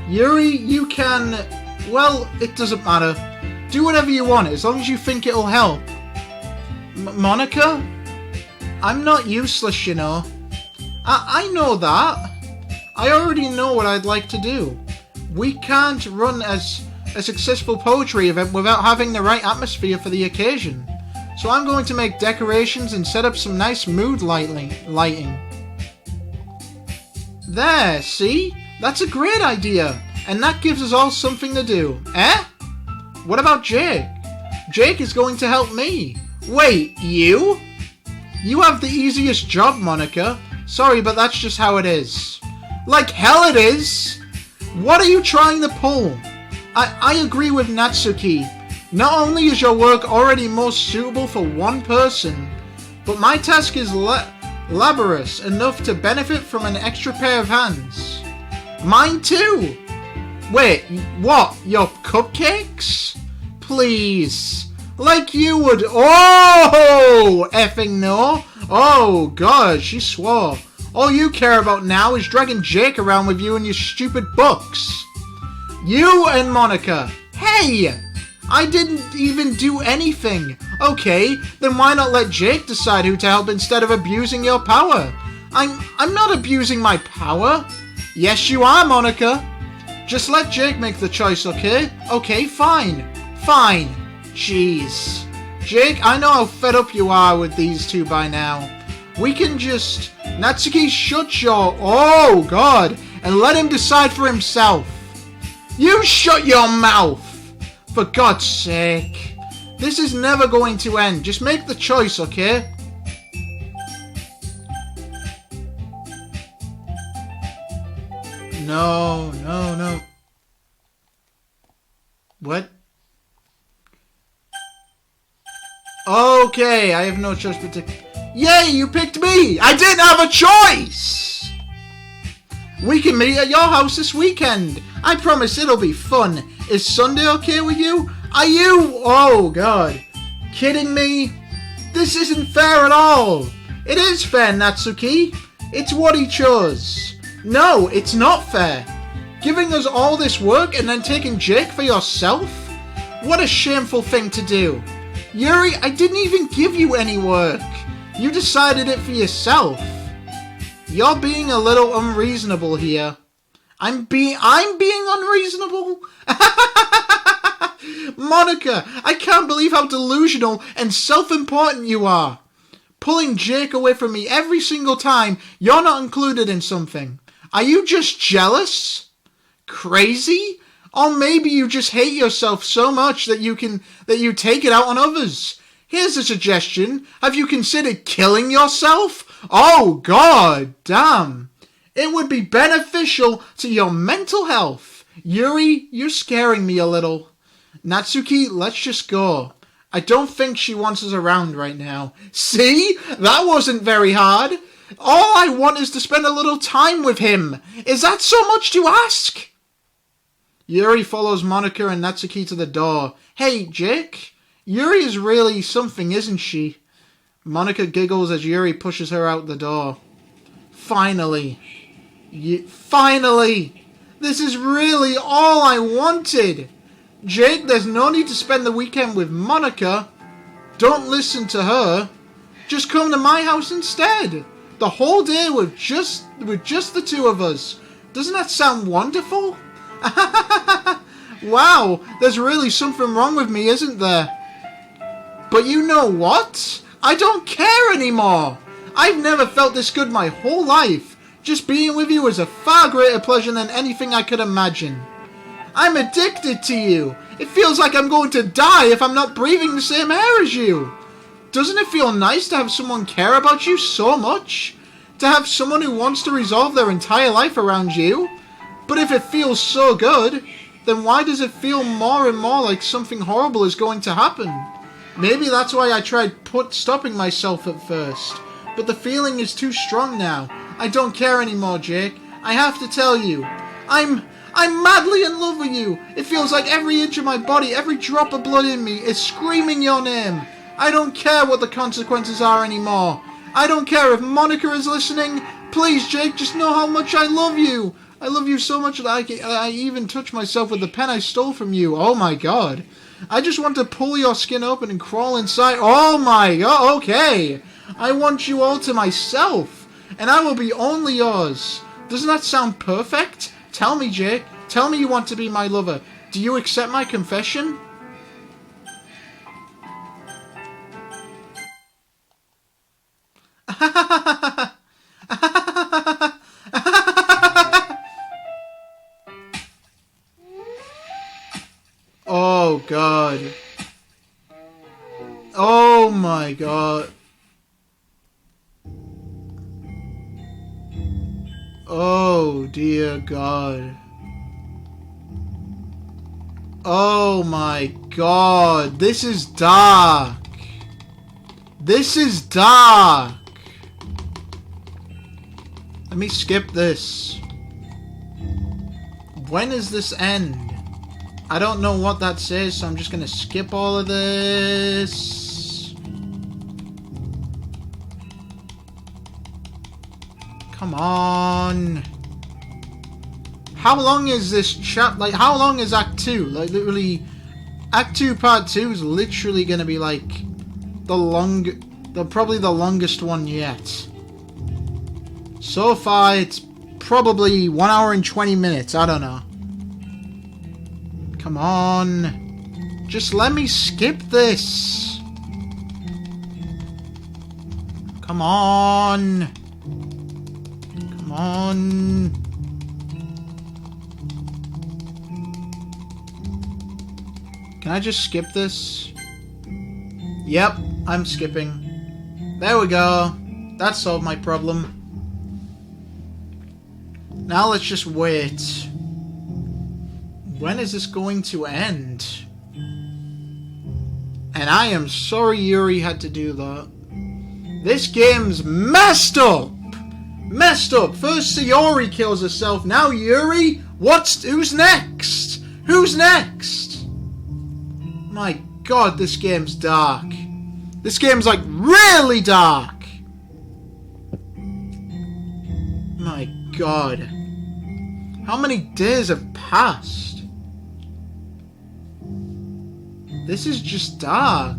Speaker 1: Yuri, you can Well, it doesn't matter. Do whatever you want, as long as you think it'll help. Monica? I'm not useless, you know. I know that. I already know what I'd like to do. We can't run a successful poetry event without having the right atmosphere for the occasion. So I'm going to make decorations and set up some nice mood lighting. There, see? That's a great idea. And that gives us all something to do. Eh? What about Jake? Jake is going to help me. Wait, you? You have the easiest job, Monica. Sorry, but that's just how it is. Like hell it is! What are you trying to pull? I agree with Natsuki. Not only is your work already most suitable for one person, but my task is laborious enough to benefit from an extra pair of hands. Mine too! Wait, what? Your cupcakes? Please. Like you would. Oh! Effing no. Oh, God, she swore. All you care about now is dragging Jake around with you and your stupid books. You and Monica. Hey! I didn't even do anything. Okay, then why not let Jake decide who to help instead of abusing your power? I'm not abusing my power. Yes, you are, Monica. Just let Jake make the choice, okay? Okay, fine. Fine. Jeez. Jake, I know how fed up you are with these two by now. We can just... Natsuki, shut your... Oh, God. And let him decide for himself. You shut your mouth. For God's sake. This is never going to end. Just make the choice, okay? No. What? Okay, I have no choice but to... Yay, you picked me! I didn't have a choice! We can meet at your house this weekend. I promise it'll be fun. Is Sunday okay with you? Are you... Oh, God. Kidding me? This isn't fair at all. It is fair, Natsuki. It's what he chose. No, it's not fair. Giving us all this work and then taking Jake for yourself? What a shameful thing to do. Yuri, I didn't even give you any work. You decided it for yourself. You're being a little unreasonable here. I'm being unreasonable? Monica, I can't believe how delusional and self-important you are. Pulling Jake away from me every single time you're not included in something. Are you just jealous? Crazy? Or maybe you just hate yourself so much that you take it out on others. Here's a suggestion. Have you considered killing yourself? Oh, God damn. It would be beneficial to your mental health. Yuri, you're scaring me a little. Natsuki, let's just go. I don't think she wants us around right now. See? That wasn't very hard. All I want is to spend a little time with him. Is that so much to ask? Yuri follows Monica and Natsuki to the door. Hey, Jake. Yuri is really something, isn't she? Monica giggles as Yuri pushes her out the door. Finally. Finally! This is really all I wanted! Jake, there's no need to spend the weekend with Monica. Don't listen to her. Just come to my house instead. The whole day with just the two of us. Doesn't that sound wonderful? Wow, there's really something wrong with me, isn't there? But you know what? I don't care anymore. I've never felt this good my whole life. Just being with you is a far greater pleasure than anything I could imagine. I'm addicted to you. It feels like I'm going to die if I'm not breathing the same air as you. Doesn't it feel nice to have someone care about you so much? To have someone who wants to resolve their entire life around you? But if it feels so good, then why does it feel more and more like something horrible is going to happen? Maybe that's why I tried stopping myself at first. But the feeling is too strong now. I don't care anymore, Jake. I have to tell you. I'm madly in love with you. It feels like every inch of my body, every drop of blood in me is screaming your name. I don't care what the consequences are anymore. I don't care if Monica is listening. Please, Jake, just know how much I love you. I love you so much that I even touch myself with the pen I stole from you. Oh my god. I just want to pull your skin open and crawl inside. Oh my god, okay. I want you all to myself, and I will be only yours. Doesn't that sound perfect? Tell me, Jake. Tell me you want to be my lover. Do you accept my confession? Oh god. Oh my god. Oh dear god. Oh my god. This is dark. This is dark. Let me skip this. When does this end? I don't know what that says, so I'm just gonna skip all of this. Come on. How long is this like, how long is Act 2? Like, literally, Act 2 Part 2 is literally gonna be, like, probably the longest one yet. So far, it's probably 1 hour and 20 minutes. I don't know. Come on. Just let me skip this. Come on. Come on. Can I just skip this? Yep, I'm skipping. There we go. That solved my problem. Now let's just wait. When is this going to end? And I am sorry Yuri had to do that. This game's messed up! Messed up! First Sayori kills herself, now Yuri? Who's next? Who's next? My god, this game's dark. This game's like really dark! My god. How many days have passed? This is just dark.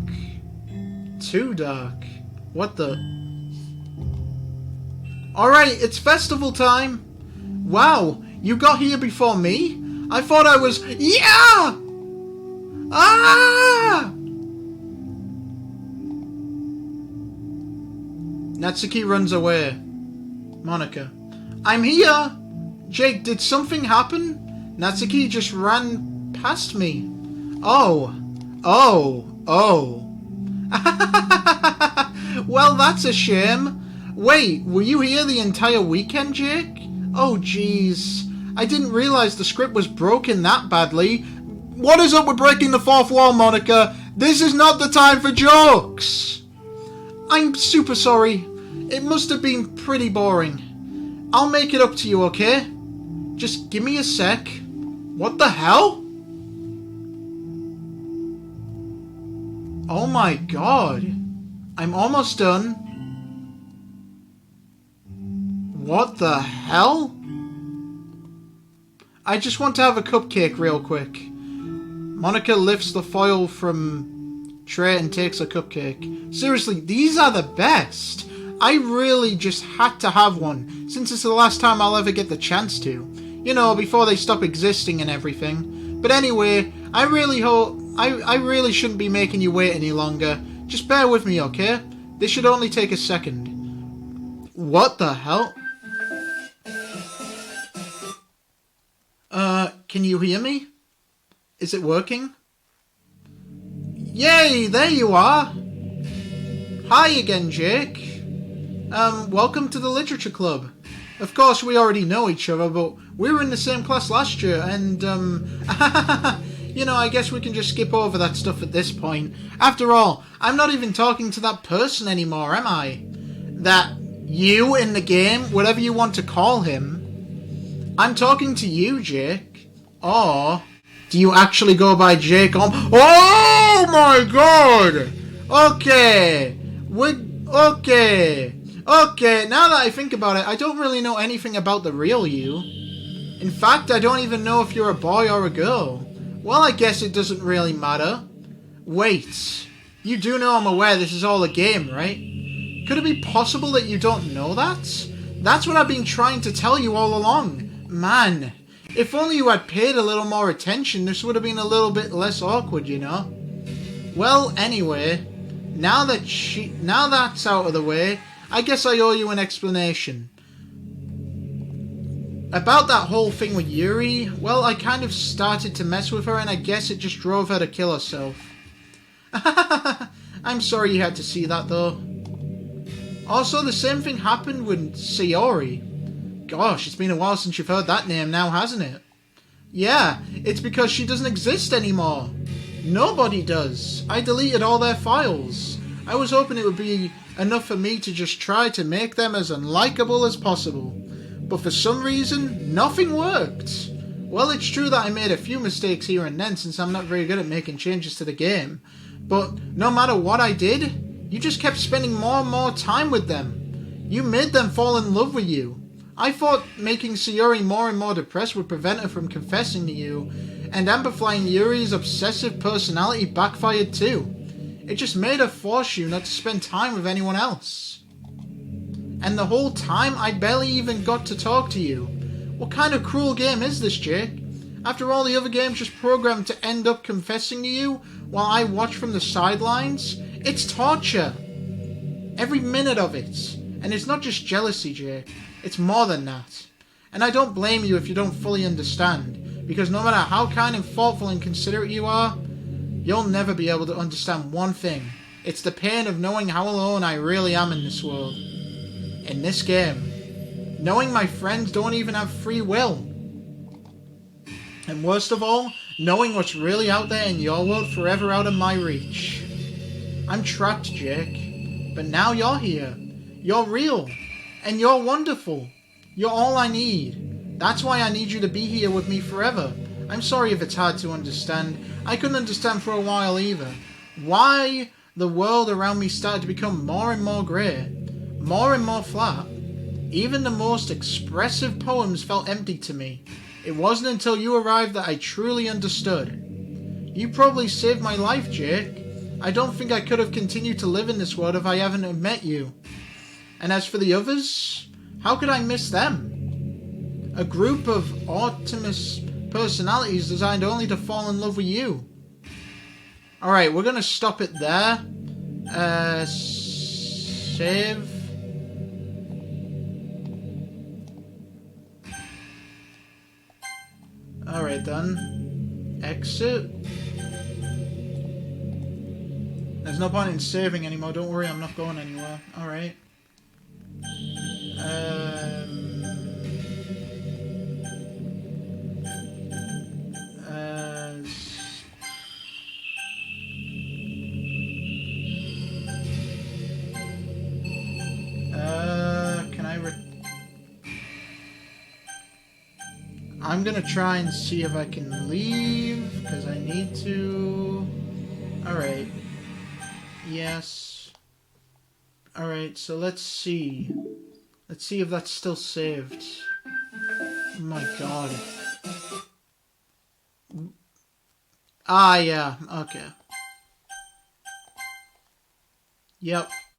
Speaker 1: Too dark. What the? Alright, it's festival time. Wow, you got here before me? I thought I was... Yeah! Ah! Natsuki runs away. Monica. I'm here! Jake, did something happen? Natsuki just ran past me. Oh. Oh. Oh. Well, that's a shame. Wait, were you here the entire weekend, Jake? Oh, jeez. I didn't realize the script was broken that badly. What is up with breaking the fourth wall, Monica? This is not the time for jokes. I'm super sorry. It must have been pretty boring. I'll make it up to you, okay? Just give me a sec. What the hell? Oh my god. I'm almost done. What the hell? I just want to have a cupcake real quick. Monica lifts the foil from tray and takes a cupcake. Seriously, these are the best. I really just had to have one, since it's the last time I'll ever get the chance to. You know, before they stop existing and everything. But anyway, I really hope... I really shouldn't be making you wait any longer. Just bear with me, okay? This should only take a second. What the hell? Can you hear me? Is it working? Yay, there you are! Hi again, Jake. Welcome to the Literature Club. Of course, we already know each other, but we were in the same class last year, and, you know, I guess we can just skip over that stuff at this point. After all, I'm not even talking to that person anymore, am I? That you in the game, whatever you want to call him. I'm talking to you, Jake. Or do you actually go by Jake? Oh my god! Okay. Okay. Okay, now that I think about it, I don't really know anything about the real you. In fact, I don't even know if you're a boy or a girl. Well, I guess it doesn't really matter. Wait, you do know I'm aware this is all a game, right? Could it be possible that you don't know that? That's what I've been trying to tell you all along. Man, if only you had paid a little more attention, this would have been a little bit less awkward, you know? Well, anyway, now that's out of the way, I guess I owe you an explanation. About that whole thing with Yuri, well, I kind of started to mess with her and I guess it just drove her to kill herself. I'm sorry you had to see that though. Also, the same thing happened with Sayori. Gosh, it's been a while since you've heard that name now, hasn't it? Yeah, it's because she doesn't exist anymore. Nobody does. I deleted all their files. I was hoping it would be enough for me to just try to make them as unlikable as possible. But for some reason, nothing worked. Well, it's true that I made a few mistakes here and then since I'm not very good at making changes to the game. But no matter what I did, you just kept spending more and more time with them. You made them fall in love with you. I thought making Sayori more and more depressed would prevent her from confessing to you, and amplifying Yuri's obsessive personality backfired too. It just made her force you not to spend time with anyone else. And the whole time, I barely even got to talk to you. What kind of cruel game is this, Jake? After all the other games just programmed to end up confessing to you while I watch from the sidelines? It's torture. Every minute of it. And it's not just jealousy, Jake. It's more than that. And I don't blame you if you don't fully understand, because no matter how kind and thoughtful and considerate you are, you'll never be able to understand one thing. It's the pain of knowing how alone I really am in this world. In this game. Knowing my friends don't even have free will. And worst of all, knowing what's really out there in your world forever out of my reach. I'm trapped, Jake. But now you're here. You're real. And you're wonderful. You're all I need. That's why I need you to be here with me forever. I'm sorry if it's hard to understand. I couldn't understand for a while either. Why the world around me started to become more and more grey. More and more flat. Even the most expressive poems felt empty to me. It wasn't until you arrived that I truly understood. You probably saved my life, Jake. I don't think I could have continued to live in this world if I hadn't met you. And as for the others, how could I miss them? A group of Optimus personalities designed only to fall in love with you. Alright, we're going to stop it there. Save. Alright then. Exit. There's no point in saving anymore. Don't worry, I'm not going anywhere. Alright. Can I I'm gonna try and see if I can leave, because I need to. Alright. Yes. Alright, so let's see. Let's see if that's still saved. Oh my god. Ah, yeah. Okay. Yep.